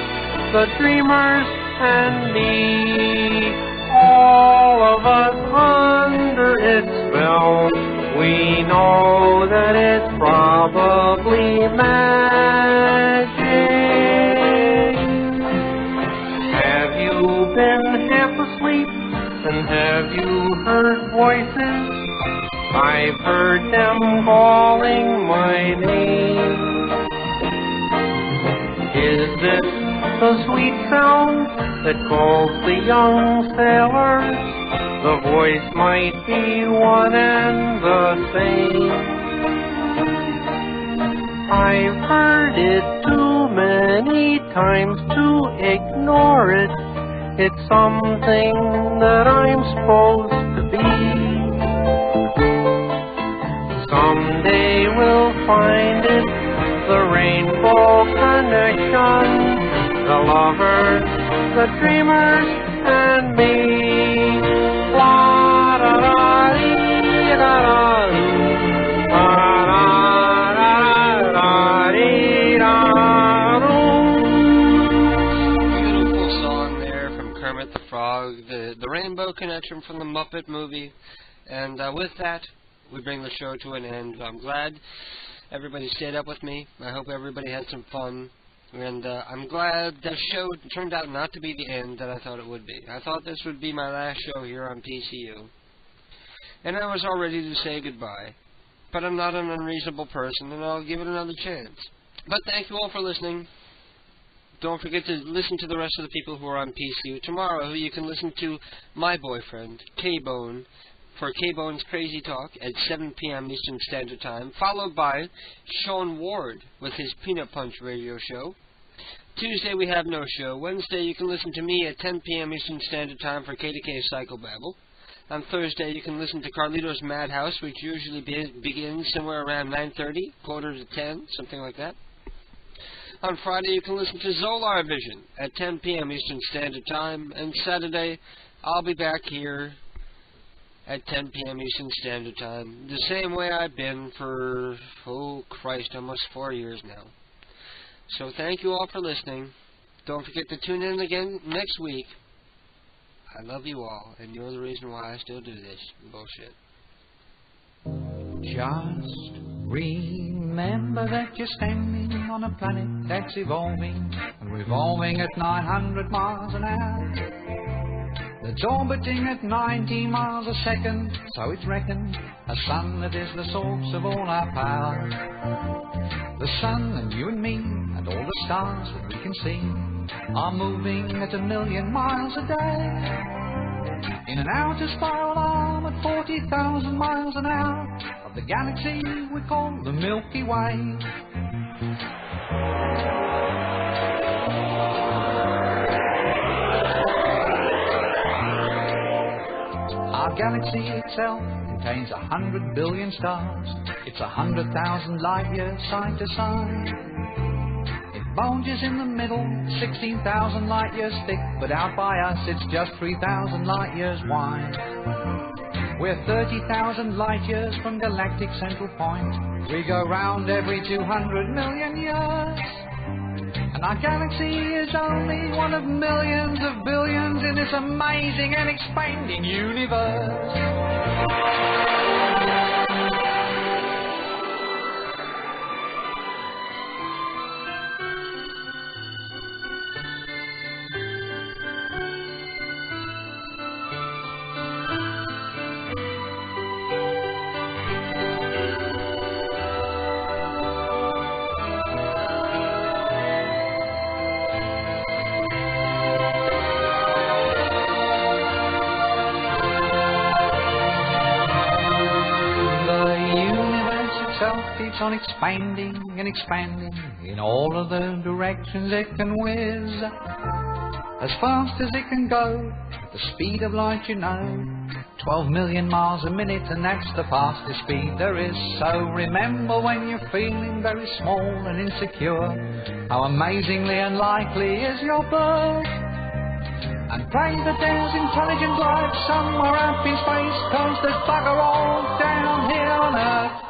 the dreamers, and me. All of us under its spell, we know that it's probably magic. Have you been half asleep, and have you heard voices? I've heard them calling my name. Is this the sweet sound that calls the young sailors? The voice might be one and the same. I've heard it too many times to ignore it. It's something that I'm supposed to be. Someday we'll find it, the rainbow connection, the lovers, the dreamers, and me. La da da dee da da doo, la da da dee da doo. Beautiful song there from Kermit the Frog, the Rainbow Connection from the Muppet movie, and with that, we bring the show to an end. I'm glad everybody stayed up with me. I hope everybody had some fun. And I'm glad the show turned out not to be the end that I thought it would be. I thought this would be my last show here on PCU. And I was all ready to say goodbye. But I'm not an unreasonable person, and I'll give it another chance. But thank you all for listening. Don't forget to listen to the rest of the people who are on PCU. Tomorrow you can listen to my boyfriend, K-Bone, for K-Bone's Crazy Talk at 7 p.m. Eastern Standard Time, followed by Sean Ward with his Peanut Punch radio show. Tuesday we have no show. Wednesday you can listen to me at 10 p.m. Eastern Standard Time for KDK Psychobabble. On Thursday you can listen to Carlito's Madhouse, which usually begins somewhere around 9:30, quarter to 10, something like that. On Friday you can listen to Zolar Vision at 10 p.m. Eastern Standard Time. And Saturday I'll be back here at 10 p.m. Eastern Standard Time, the same way I've been for, oh Christ, almost 4 years now. So thank you all for listening. Don't forget to tune in again next week. I love you all, and you're the reason why I still do this bullshit. Just remember that you're standing on a planet that's evolving and revolving at 900 miles an hour. That's orbiting at 90 miles a second, so it's reckoned a sun that is the source of all our power. The sun and you and me and all the stars that we can see are moving at 1,000,000 miles a day. In an outer spiral arm at 40,000 miles an hour of the galaxy we call the Milky Way. Our galaxy itself contains 100 billion stars. It's 100,000 light years side to side. It bulges in the middle, 16,000 light years thick, but out by us it's just 3,000 light years wide. We're 30,000 light years from galactic central point. We go round every 200 million years. And our galaxy is only one of millions of billions in this amazing and expanding universe. Keeps on expanding and expanding in all of the directions it can whiz. As fast as it can go, at the speed of light, you know, 12 million miles a minute, and that's the fastest speed there is. So remember, when you're feeling very small and insecure, how amazingly unlikely is your birth. And pray that there's intelligent life somewhere up in space, 'cause there's bugger all down here on Earth.